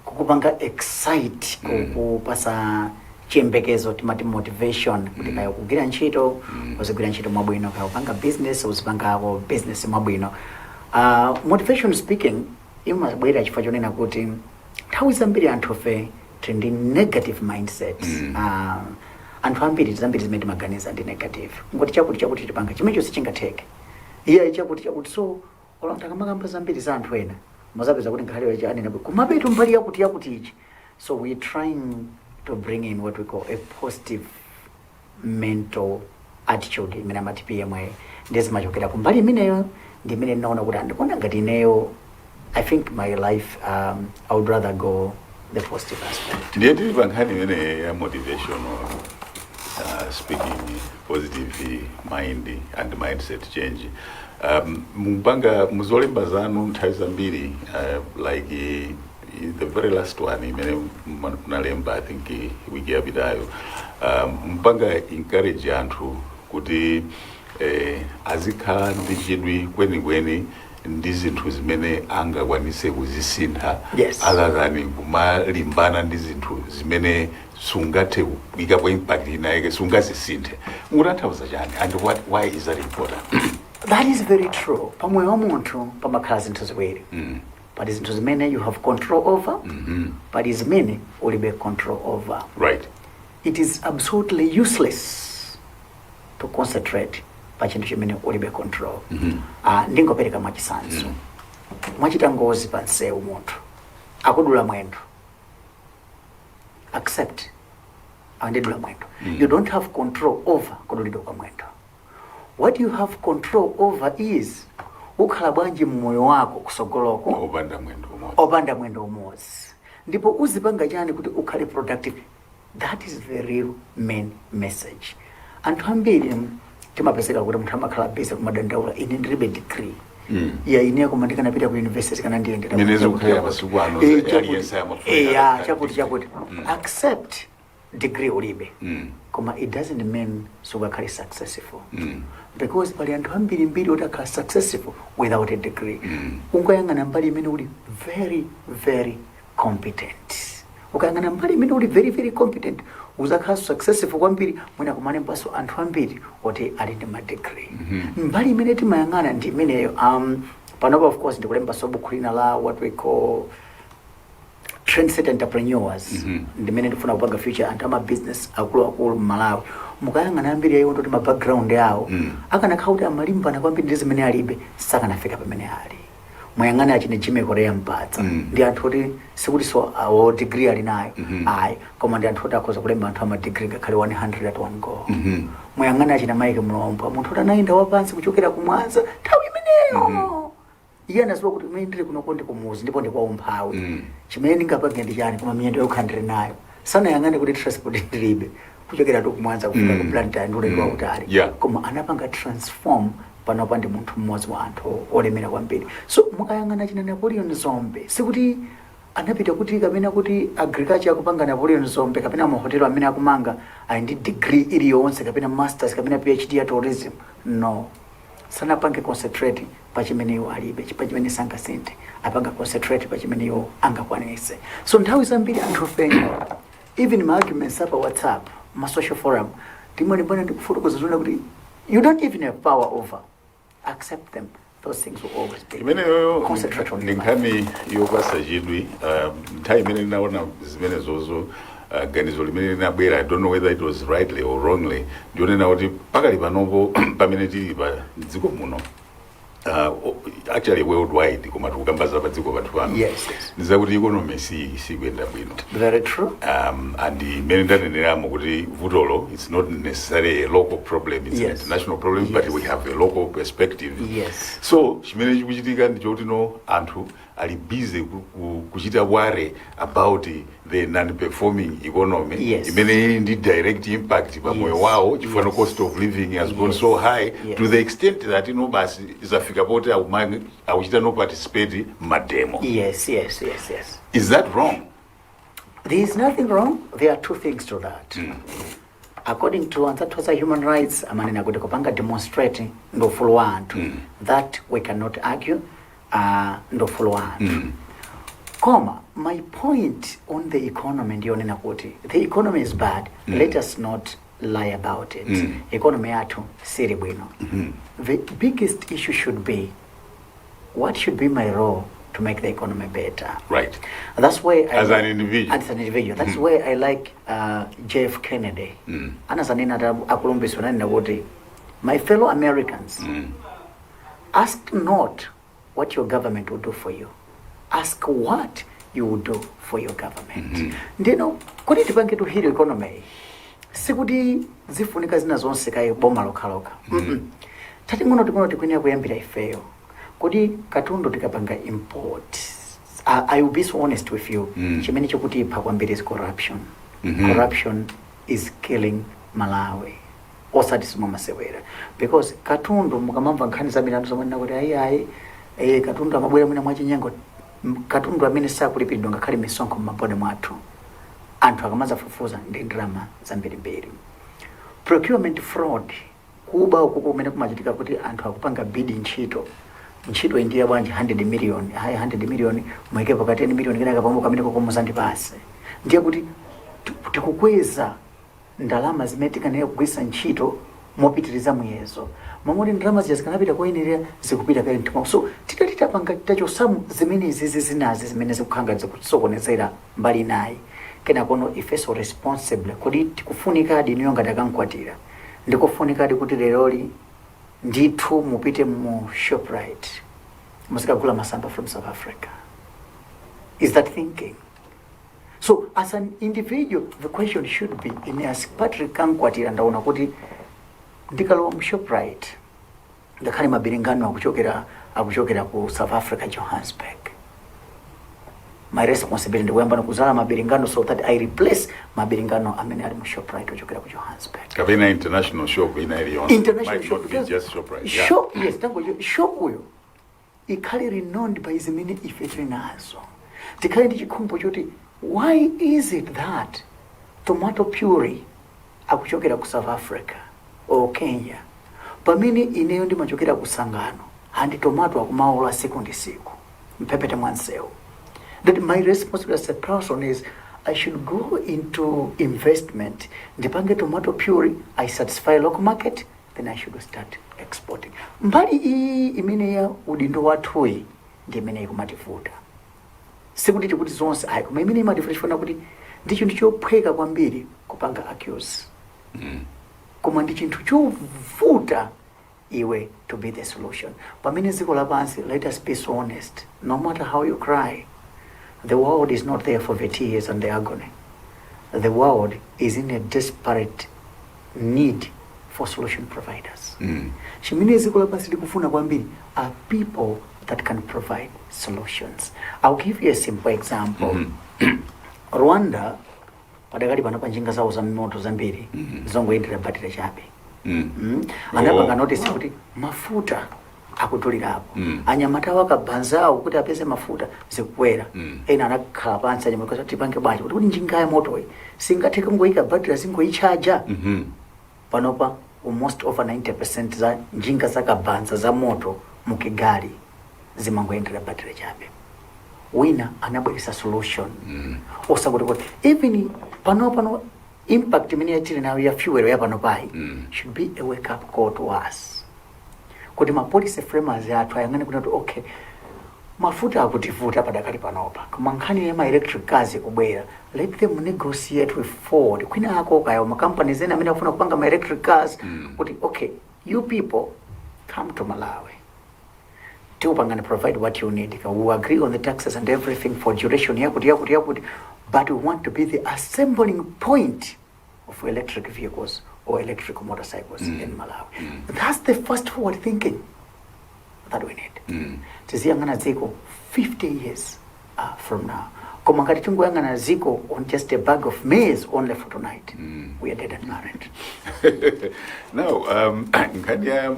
B: kukupanga excite, kukupasa chiyembekezo timati motivation kuti kaya kugwira ntchito uzigwira ntchito mwabwino, kaya kupanga business uzipanga business mwabwino. Motivation speaking imabwera chifukwa chonena kuti nthawi zambiri anthu fe tindi negative mindset. Anthu ambiri zambiri zimene timaganiza ndi negative ngoti chakuti tipanga chimenecho sichingatheke. Chakuti so olantaka makamba zambiri za anthu ena mazapeza kuti nkhale wacha anena kumapeto mbali yakuti ichi. So we're trying to bring in what we call a positive mental attitude imene amati PMA ndezimachokera kumbali imeneyo ndi imene ndinaona kuti andikuona ngati ineyo I think my life I would rather go the positive aspect.
A: Ndiye tili pa nkhani imene ya motivational speaking positive mind and mindset change. Mpanga muzolemba zanu nthawi zambiri like the very last one imene munalemba I think wiki yapitayo mpanga encourage anthu kuti azikhala ndi chidwi kwenikweni ndi zinthu zimene angakwanise kuzisintha other than kumalimbana ndi zinthu zimene sungathe kuikapo impact inayeke sungazisinthe. Mukutanthauza chani and why is that important?
B: That is very true. Pamoyo wa munthu pamakhala zinthu ziwiri. Pali zinthu zimene you have control over, pali zimene ulibe control over.
A: Right.
B: It is absolutely useless to concentrate pa chinthu chimene ulibe control. Ndingopereka mwachisanzo. Mwachita ngozi pa nsewu munthu akudula mwendo, accept andidula mwendo. You don't have control over kudulidwa kwa mwendo. What you have control over is ukhala bwanji mmoyo wako kusogoloko opanda mwendo umodzi ndipo uzipanga chani kuti ukhale productive. That is the real main message. Anthu ambiri timapezeka kuti munthu amakhala busy kumadandaula ine ndilibe degree ya ine koma ndikanapita ku university kana ndiyendera
A: minezi ukhaya masiku ano
B: chakuti accept degree ulibe koma it doesn't mean sugakhale successful because pali anthu ambiri mbiri otakhala successful without a degree. Ukayang'ana mbali imene uli very very competent, ukayang'ana mbali imene uli very very competent uzakhala successful kwambiri mwina kumane mpaso anthu ambiri oti ali ndi madegree. Mbali imene timayang'ana ndi imeneyo. Panopa of course ndikulemba buku lina la what we call trendset entrepreneurs. Ndimene ndifuna kupanga future anthu ama business akulu Malawi. Mukayang'ana ambiri yayo ndoti ma background yawo akanakhala kuti amalimbana kwambiri ndi zimene alibe sakanafika pamene ali. Muyang'ana achine Jimmy Korea mpatsa ndi anthu oti sikuti so degree ali nayo ayi koma ndi anthu oti akhoza kulemba anthu ama degree ngakhale 100 at one go. Muyang'ana achine Mike Mlombo munthu oti anayenda wapansi kuchokera kumwanza nthawi imeneyo iye anaziwa kuti mene ndili kuno ndi kumuzi ndipo ndi kwa umphawi chimene ndingapanga ndi chani koma miyendo yokhandire nayo sanayang'ane kuti transport ndilibe kuchokera tu kumwanza kufika ku Blantyre ndule kwa utali koma anapanga transform panopa ndi munthu mmodzi wa anthu olemera kwambiri. So mukayang'ana china Napoleon Zombe sikuti anapita kuti kapena kuti agriculture yakupanga Napoleon Zombe kapena mahotelo amene akumanga ali ndi degree iliyonse kapena masters kapena PhD ya tourism. No, sanapange concentrate pa chimeneyo alibe pa chimene sangasinthe apanga concentrate pa chimeneyo angakwanise. So nthawi zambiri anthu fenya even my arguments apa WhatsApp ma social forum timone bwana ndikufotokoza zona kuti you don't even have power over. Accept them. Those things will always be. Concentrate on them.
A: Nkhani yopasa chidwi nthawi imene ndinaona zimene zozo ganizo limene linabwera I don't know whether it was rightly or wrongly ndionena kuti pakali panopo pamene tili pa dziko muno actually worldwide koma tikukambaza pa dziko pathu pano ndiza kuti economy si kwenda bwino.
B: Very true.
A: And imene ndaneneramo kuti vutolo it's not necessarily a local problem, it's an international problem, but we have a local perspective. So chimene chikuchitika ndichoti no anthu ali busy kuchita worry about the non-performing economy imene ili ndi direct impact pa moyo wawo chifukwa cost of living has gone so high to the extent that basi izafika poti akuchita no participate mademo.
B: Yes.
A: Is that wrong?
B: There is nothing wrong. There are two things to that. According to Anzathoza Human Rights, amanena kuti kupanga demonstrating ndofulu wa anthu that we cannot argue ndofulu wa anthu. Koma, my point on the economy ndionena kuti the economy is bad. Let us not lie about it. Economy yathu siri bwino. The biggest issue should be what should be my role to make the economy better.
A: Right.
B: That's why
A: as an individual.
B: That's why I like JF Kennedy. Anazanena akulumbiswa nani kuti my fellow Americans, ask not what your government will do for you. Ask what you will do for your government. Ndino kuti tipange tu hero economy. Sikuti zifunika zina zonse kai boma lokaloka. Tati ngono tikwenia kuyambira ifeyo. Kuti katundu tikapanga import. I will be so honest with you. Chimene chokuti ipha kwambiri is corruption. Corruption is killing Malawi. Osati simama sewera. Because katundu mukamamva nkhani za milandu zomwe kuti ayi katundu amabwera mwina mwachinyengo. Katundu amene sakulipidwa ngakhale misonkho m'mabode mwathu. Anthu akamaza fufuza ndi ndalama zambirimbiri. Procurement fraud kuba ukuko kumene kumachitika kuti anthu akupanga bidi ntchito indiya bwanji 100 million, 100 million mweke pakati 10 million kenaka pamwe kamene kokomoza ndipase. Ndiye kuti tikukweza ndalama zimene tikanena kugwisa ntchito mopitiriza muyezo. Mamuli ndalama zikanapita koyenera zikupita kale ntimo. So titapanga tachosamu zimene zinazi zimene zikukhanga zikusokonezera mbali nayi. Kena kono ifeso responsible kodi tikufunika adi niyo ngati akankwatira. Ndikufunika adi kuti leroli ndithu mupite mu Shoprite musikagula masamba from South Africa. Is that thinking? So as an individual, the question should be, in as Patrick Kankwatira ndaona kuti ndikalowa mu Shoprite ngakhale mabiringano akuchokera ku South Africa, Johannesburg. My responsibility kuyamba nokuzala mabiringano so that I replace mabiringano amene ali mu Shoprite ochokera ku Johannesburg.
A: Kapena international shop ina iliyo.
B: International
A: might
B: shop
A: not be just Shoprite.
B: Shop, yes, tango shop uyo ikhali renowned by zimene ife trinazo. Tikhali ndi chikhumbo choti why is it that tomato puree akuchokera ku South Africa or Kenya pamene ineyo ndimachokera ku Sangano and tomato akumaola siku ndi siku mpepete mwansewu? That my responsibility as a person is I should go into investment, ndipange tomato puree, I satisfy local market, then I should start exporting. Mbali imene ya udindo wathui ndi imene ikumatifuta. Sikuti chikuti zonse ayi koma imene imatifuta chifuna kuti ndi chinthu chophweka kwambiri kupanga accuse. Koma ndi chinthu chovuta iwe to be the solution. Pamene ziko lapansi, let us be so honest. No matter how you cry, the world is not there for the tears and the agony. The world is in a desperate need for solution providers. Chimene ziko lapansi likufuna kwambiri are people that can provide solutions. I'll give you a simple example. Rwanda padakali panapa njinga zawo za moto zambiri zongoyendera battery chabe. Anapanga notice kuti mafuta akutulirapo. Anyamata wakabanzawo kuti apeze mafuta zikukwera. Ena anakhala pansi anyamata kuti tipange bwanji kuti njinga ya moto iyi singatheke ngoyika battery zingoyichaja. Panopa almost over 90% za njinga zakabanza za moto mukigali zimangoyendera battery chabe. Wina anabweresa solution. Osakuti even pano impact imene yachili nayo ya fuel ya panopai should be a wake up call to us. Kuti ma policy framers athu ayangane kuti okay, mafuta akutivuta padakali panopa koma nkhani ya ma electric cars kubwera, let them negotiate with Ford kwina ako kayo ma companies ena amene afuna kupanga ma electric cars kuti okay, you people come to Malawi to provide what you need. We will agree on the taxes and everything for duration but we want to be the assembling point of electric vehicles or electric motorcycles in Malawi. That's the first forward thinking that we need. Tiziyangana ziko 50 years from now. Koma ngati tungoyangana ziko on just a bag of maize only for tonight, we are dead and married.
A: Now, nkhani ya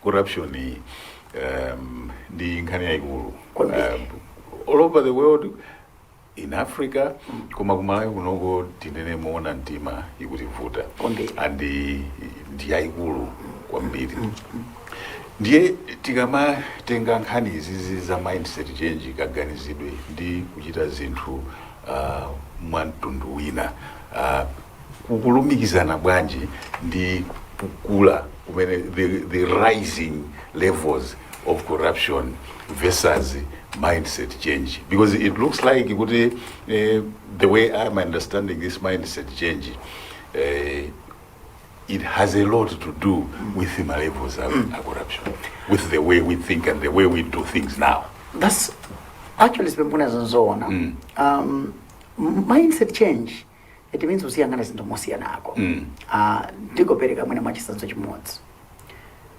A: corruption ndi nkhani ya ikulu. All over the world, in Africa, koma kumalawi kunoko tinene muona ntima ikutivuta. Andi ndi yaikulu kwambiri. Ndiye tikama tenga nkhani izizi za mindset change kaganizidwe ndi kuchita zinthu mwantundu wina. Kukulumikizana bwanji ndi kukula kumene the rising levels of corruption versus mindset change, because it looks like the way I'm understanding this mindset change, it has a lot to do with the levels of corruption, with the way we think and the way we do things now.
B: That's actually zona. Mindset change. It means usiyangana zinto mosiyana ako. Ndikopereka mwene machisanzo chimodzi.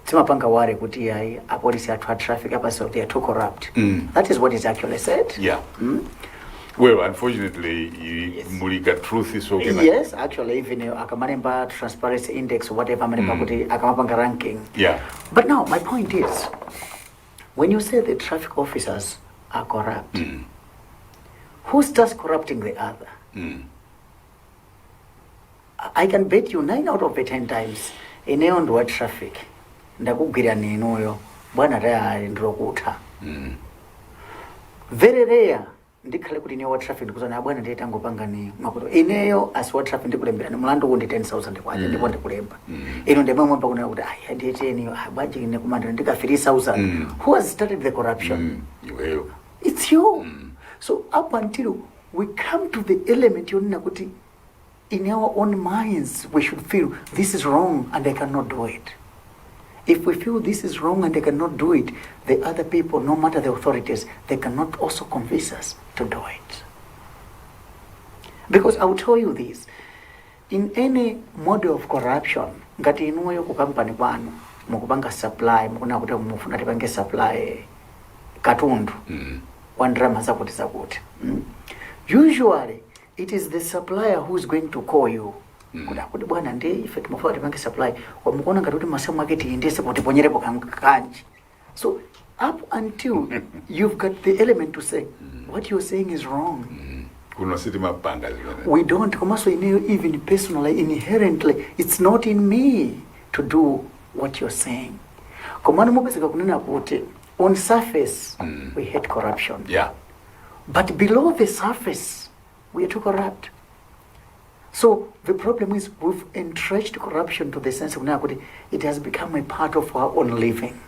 B: Timapanga ware kuti yayi apolisi athu a traffic apa so they are too corrupt. That is what is actually said.
A: Yeah. Well, unfortunately, mulika truth is okay.
B: Yes, actually, even akamanemba transparency index or whatever, kuti akamapanga ranking.
A: Yeah.
B: But now, my point is, when you say the traffic officers are corrupt, who starts corrupting the other? I can bet you 9 out of the 10 times, eneo ndo wa traffic, ndakugwira nenoyo, bwana tayari ndrokuta. Very rare. Ndikhale kuti ineyo wa traffic ndikuzana bwana ndiyeta ngopanga ni makuto ineyo asi wa traffic ndikulembera ni mlandu undi 10,000 kwacha ndipo ndikulemba ino ndemwe mpa kuna kuti ai ndiyeteni bwaje ine kumanda ndika 3,000 who has started the corruption
A: You.
B: It's you. So up until we come to the element yonina kuti in our own minds we should feel this is wrong and I cannot do it. If we feel this is wrong and they cannot do it, the other people, no matter the authorities, they cannot also convince us to do it. Because I will tell you this, in any model of corruption, ngati inuyo ku company kwanu, mukupanga supply, mukuna kuti mufuna tipange supply katundu, wandrama zakuti. Usually, it is the supplier who is going to call you. Kuti bwana ndi ife timafuna tipange supply wamukona ngati kuti masamu market indese kuti ponyerepo kanji. So up until you've got the element to say what you're saying is wrong. We don't komaso even personally inherently it's not in me to do what you're saying. Komani mupezeka kunena kuti on surface we hate corruption.
A: Yeah.
B: But below the surface we are too corrupt. So the problem is we've entrenched corruption to the sense of now it has become a part of our own living.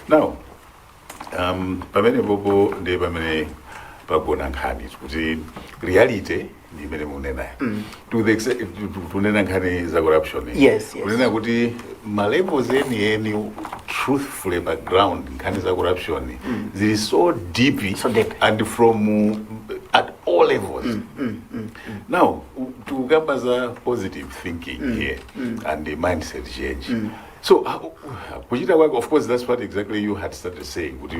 A: Now, pamene bobo ndi pamene pagona nkhani kuti reality ndi imene munena. To the extent tunena nkhani za corruption.
B: Yes.
A: Kunena kuti malevels eni truthful background nkhani za corruption zili so deep and from at all levels. Now, to come as a positive thinking here and the mindset change. So, kujita work, of course, that's what exactly you had started saying. When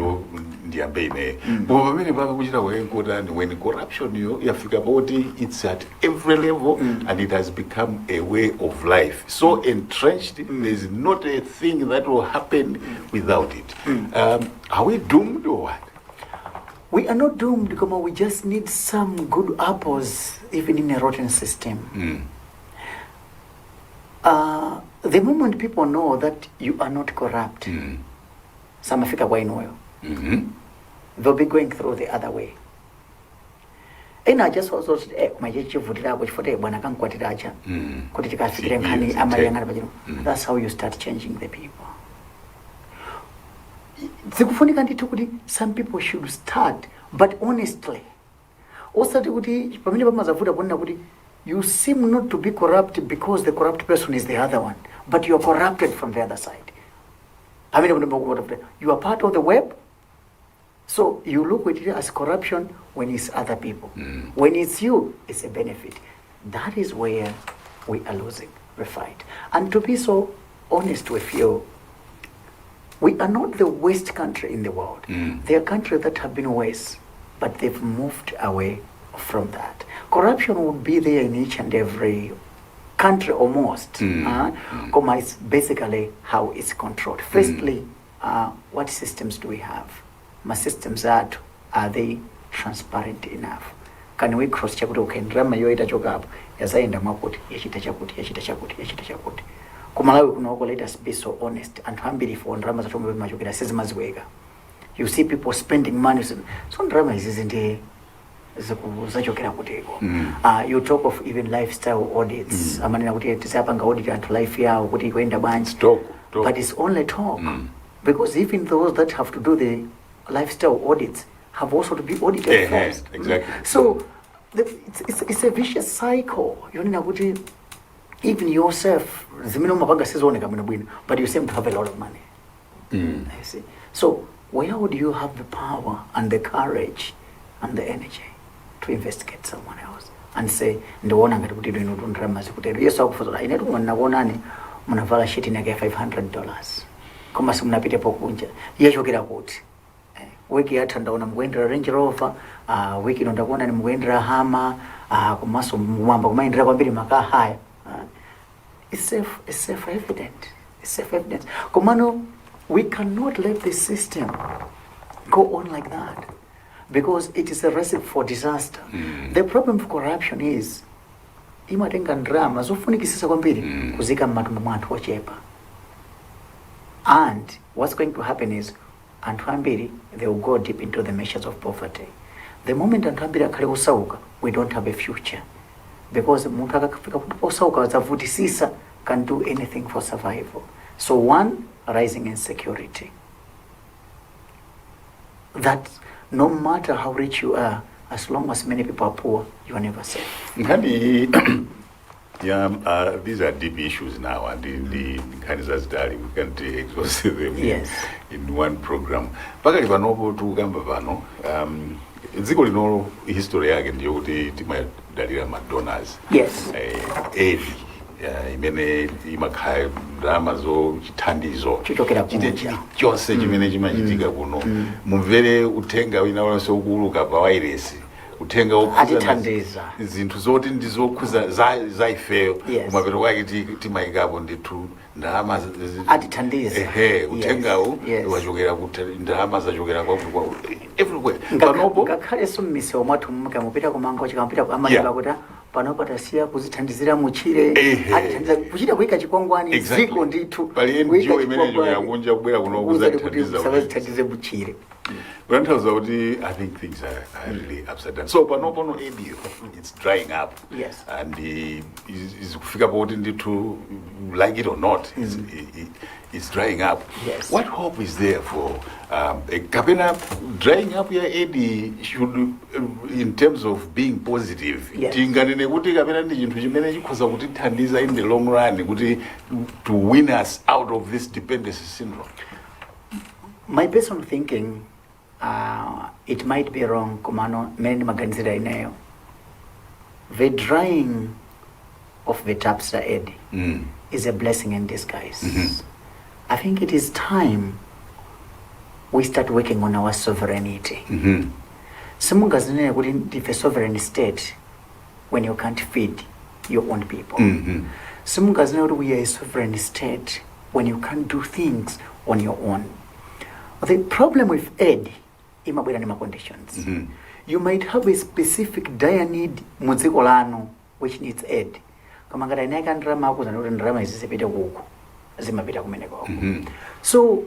A: corruption, it's at every level and it has become a way of life. So entrenched, there's not a thing that will happen without it. Are we doomed or what?
B: We are not doomed because we just need some good apples even in a rotten system. The moment people know that you are not corrupt, some Africa wine they'll be going through the other way. And I just also said, that's how you start changing the people. Some people should start, but honestly. You seem not to be corrupt because the corrupt person is the other one, but you are corrupted from the other side. You are part of the web, so you look at it as corruption when it's other people. When it's you, it's a benefit. That is where we are losing the fight. And to be so honest with you, we are not the worst country in the world. There are countries that have been worse, but they've moved away from that. Corruption would be there in each and every country almost. It's basically how it's controlled. Firstly, what systems do we have? My systems are they transparent enough? Can we cross check okay drama yoita job yazaenda maputi yachita chakuti kumalawi kuno let us be so honest and humble for drama za tombe machokera sezimaziweka. You see people spending money so drama isn't you talk of even lifestyle audits. Amanena kuti tisapanga audit and life yao kuti kwenda banji. But it's only talk. Because even those that have to do the lifestyle audits have also to be audited first.
A: Exactly.
B: So it's a vicious cycle. Yonina kuti even yourself zimene umapanga sizooneka bwinobwino, but you seem to have a lot of money. I see. So where would you have the power and the courage and the energy to investigate someone else and say ndiona ngati kuti ino ndalama zikutero? Yesu akufuza ine tunaonani munavala shiti yake $500 koma simunapite pokunja yachokera kuti wiki yatha ndaona mukuyendera Range Rover, wiki ino ndakuona ni mukuyendera Hummer, komanso mwamba kumayendera kwambiri maka haya. It's self-evident. It's self-evident. Komano, we cannot let the system go on like that because it is a recipe for disaster. The problem of corruption is imatenga ndrama zofunikisisa kwambiri kuzika mmatundu mwanthu ochepa. And what's going to happen is anthu ambiri, they will go deep into the measures of poverty. The moment anthu ambiri akhale osauka, we don't have a future. Because munthu akafika kuti osauka adzavutisisa, can do anything for survival. So one, rising insecurity. That no matter how rich you are, as long as many people are poor, you are never safe.
A: Yeah, these are deep issues now, and in the Kansas Dali, we can't exhaust them in one program. Pakali panopo tukamba pano, dziko lino history yake ndiyo kuti timadalira McDonald's.
B: Yes.
A: Evi. Imene imakhala ndrama zochithandizo chonse chimene chimachitika kuno mumvere uthenga wina wonse ukuluka pa wireless, uthenga okhuza zinthu zoti ndizokhuza za ifeyo kumapeto kwake timayikapo ndithu ndrama
B: atithandiza
A: uthengawo wachokera kuti ndrama zachokera kwa everywhere panopo
B: ngakhale summisewu mwathu mukamupita kumango chikampita amaneka kuti panopo tasiya kuzithandizira muchire atithandiza kuchita kuyika chikwangwani ziko ndithu
A: pali NGO imene yakunja kubwera kuno
B: kuzithandize muchire.
A: I think things are really upside down. So panopo AD, it's drying up.
B: Yes.
A: And is kufika po ndithu, like it or not, it's drying up.
B: Yes.
A: What hope is there for Kapena drying up your AD should, in terms of being positive?
B: Yes.
A: Tinganene kuti Kapena ndi chinthu chimene chikhoza kutithandiza in the long run kuti to win us out of this dependency syndrome.
B: My personal thinking, it might be wrong, Kumano, many maganzira ineyo. The drying of the Tapster Eddy is a blessing in disguise. I think it is time we start working on our sovereignty. Simungazine kuti if a sovereign state when you can't feed your own people. Simungazine we are a sovereign state when you can't do things on your own. The problem with aid, imabwera nima conditions. You might have a specific dire need mudziko lanu which needs aid. Kama ngati ineka ndrama akuzana kuti ndrama izisipite kuko, zimapita kumeneko. So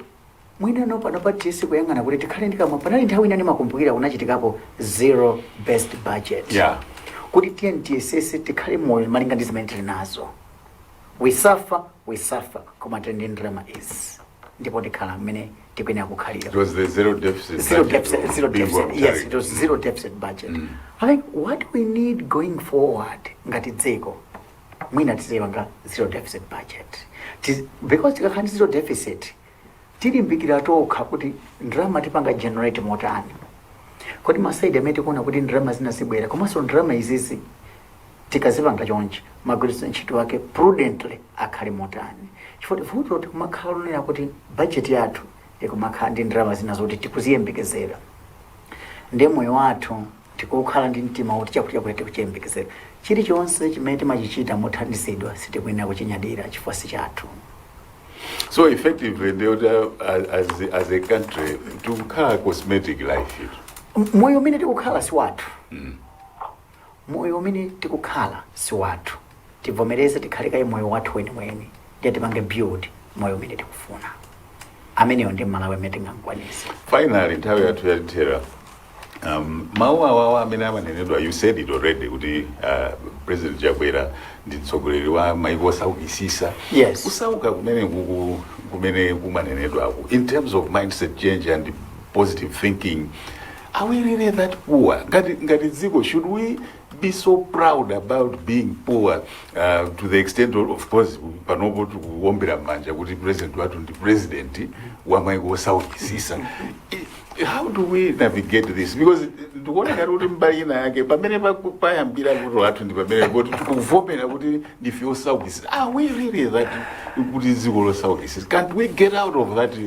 B: mwina no panopa tisi kuyangana kuti tikhale ndikamwa panali nthawi ina ndimakumbukira kunachitikapo zero based budget.
A: Yeah.
B: Kuti TNTSS tikhale moyo malinga ndi zimene tili nazo. We suffer, koma tende ndrama is. Ndipo ndikhala mmene tikwena kukhalira.
A: It was the zero deficit.
B: Yes, it was zero deficit budget. I think what we need going forward ngati dziko mwina tiziva nga zero deficit budget. Because tikakhala zero deficit tilimbikira tokha kuti ndrama tipanga generate motani. Kodi masaidi amene tikuona kuti ndrama zinasibwera komanso ndrama izizi tikazipanga chonchi magwirizano ntchito wake prudently akhale motani. Chifukwa vuto tikumakhala lonera kuti budget yathu ikumakhala ndi ndrama zinazoti tikuziyembekezera. Ndiye moyo wathu tikukhala ndi mtima kuti chakudya kwete kuchiyembekezera. Chilichonse chimene timachichita mothandizidwa sitikwena kuchinyadira chifukwa si chathu.
A: So effectively, as a country, to cosmetic life.
B: Moyo umene tikukhala si wathu. Moyo umene tikukhala si wathu. Tivomereze tikhalika moyo wathu wenimweni. Ndiye tipange build moyo umene tikufuna. Amene ndi malawi amene tingakwanisa.
A: Finally, nthawi yathu yatithera. Mawu awawa amene amanenedwa, you said it already, kuti President Chakwera ndi mtsogoleri wa maiko osaukisisa.
B: Yes.
A: Kusauka kumene kumanenedwa in terms of mindset change and positive thinking, are we really that poor? Ngati dziko, should we be so proud about being poor to the extent of course panopo tikuombera manja kuti president watu ndi president wamaiko osaukitsitsa. How do we navigate this? Because ndikuona ngati kuti mbali ina yake pamene payambira kuti watu ndi pamene kuti tikuvomera kuti ndife osaukitsitsa. Are we really that kuti dziko losaukitsitsa? Can't we get out of that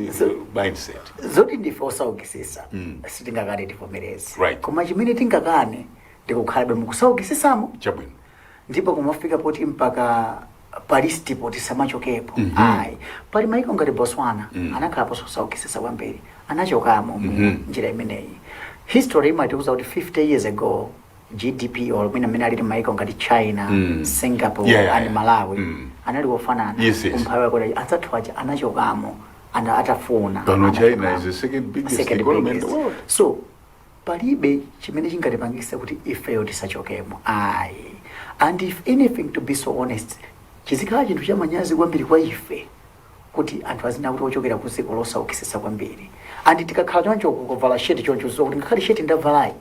A: mindset?
B: Zoti ndife osaukitsitsa sitingakane tivomereze.
A: Right.
B: Koma chimene tingakane ndikukhalabe mukusaukitsitsamo.
A: Chabwino.
B: Ndipo kumafika poti mpaka palistipo tisamachokepo. Ayi. Pali maiko ngati Botswana anakhalapo osaukitsitsa kwambiri. Anachokamo njira imeneyi. History imatiuza kuti 50 years ago GDP or mwina alili maiko ngati China, Singapore and Malawi anali ofanana. Kumphawi kuti adzathuaja anachokamo ana atafuna.
A: Pano China is the second biggest economy in the world.
B: So palibe chimene chingatipangitse kuti ifeyo tisachokemo. Ayi. And if anything, to be so honest, chizikhala chinthu chamanyazi kwambiri kwa ife kuti anthu azina kuti ochokera ku dziko losaukitsitsa kwambiri. And tikakhala choncho kuvala sheti choncho kuti ngakhale sheti ndavalayi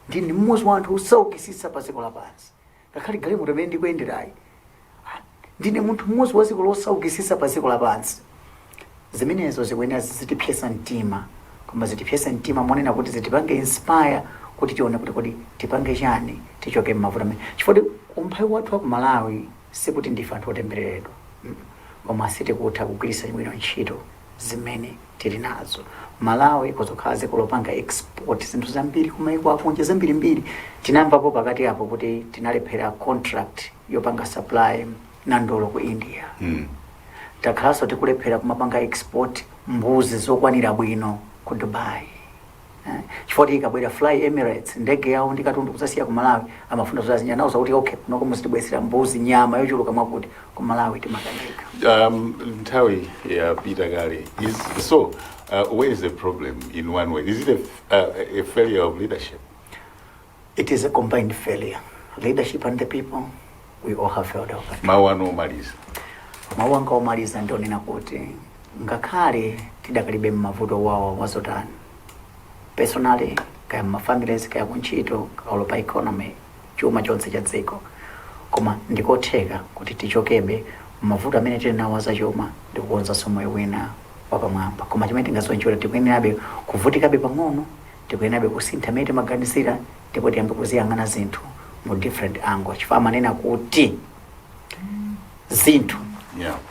B: ndine mmodzi wa anthu osaukitsitsa pa dziko lapansi. Ngakhale galimoto imene ndikuyenderayi ndine munthu mmodzi wa dziko losaukitsitsa pa dziko lapansi. Zimenezo zikuyenera zitipyesa mtima, koma zitipyesa mtima monena kuti zitipange inspire kuti tione kuti kodi tipange chani tichoke m'mavuto amene. Chifukwa umphawi wathu wa ku Malawi sikuti ndife anthu otembereredwa, koma sitikutha kugwiritsa bwino ntchito zimene tili nazo. Malawi kuzokhala dziko lopanga export zinthu zambiri kumaiko akunja zambirimbiri. Tinamvapo pakati apo kuti tinalephera contract yopanga supply nandolo ku India. Takhalanso tikulephera kumapanga export mbuzi zokwanira bwino ku Dubai. Chifukwa ikabwera Fly Emirates ndege yawo ndi katundu kusasiya ku Malawi amafuna zozazinya nawo zakuti okay kunoko muzitibwesera mbuzi nyama yochuluka mwakuti ku Malawi timakanika.
A: Nthawi ya Peter Kale is so where is the problem in one way? Is it a failure of leadership?
B: It is a combined failure. Leadership and the people, we all have failed over.
A: Mawano omaliza.
B: Mawanga omaliza ndonena kuti ngakhale tidakalibe mmavuto wawo wazotani. Personally, kaya mafamilies kaya kunchito kaulopa economy chuma chonse cha dziko. Koma ndikotheka kuti tichokebe mavuto amene tili nawo za chuma ndikukonza somoyo wina wapamwamba. Koma chimene tingazoenchera tikuyenabe kuvutikabe pang'ono, tikuyenabe kusintha mene timaganizira, ndipo tiyambe kuziyang'ana zinthu mu different angle. Chifukwa amanena kuti zinthu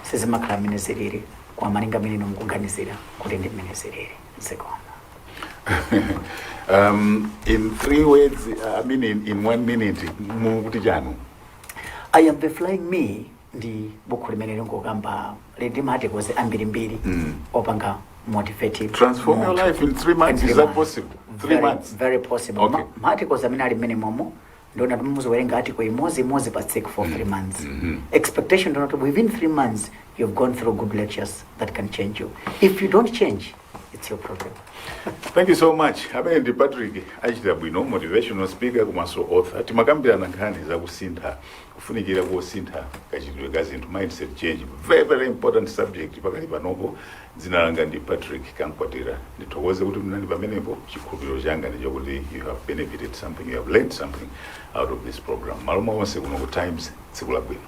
B: sizimakhala mmene zilili kwa malinga amene mukuganizira kuti ndi mmene zilili zikoma.
A: In 3 words, I mean in 1 minute, mukuti chanu.
B: I am the flying me ndi buku limene lingokamba lindimati koze ambirimbiri opanga motivative.
A: Transform your life in 3 months. Is that possible? 3 months?
B: Very possible.
A: Okay.
B: Mati koze amene ali mmene momo ndona tumuzowerenga article imodzi pa tsiku for 3 months. Expectation not within 3 months you've gone through good lectures that can change you. If you don't change, it's your problem.
A: Thank you so much. Ndi Patrick achita bwino, motivational speaker komanso author. Timakambirana nkhani za kusintha, kufunikira kusintha kachitidwe ka zinthu, mindset change. Very important subject pakali panopo. Dzina langa ndi Patrick Kankwatira. Ndithokoze kuti mnali pamenepo. Chikhulupiriro changa ndi chakuti you have benefited something, you have learned something out of this program. Maloma onse kuno ku Times tsiku labwino.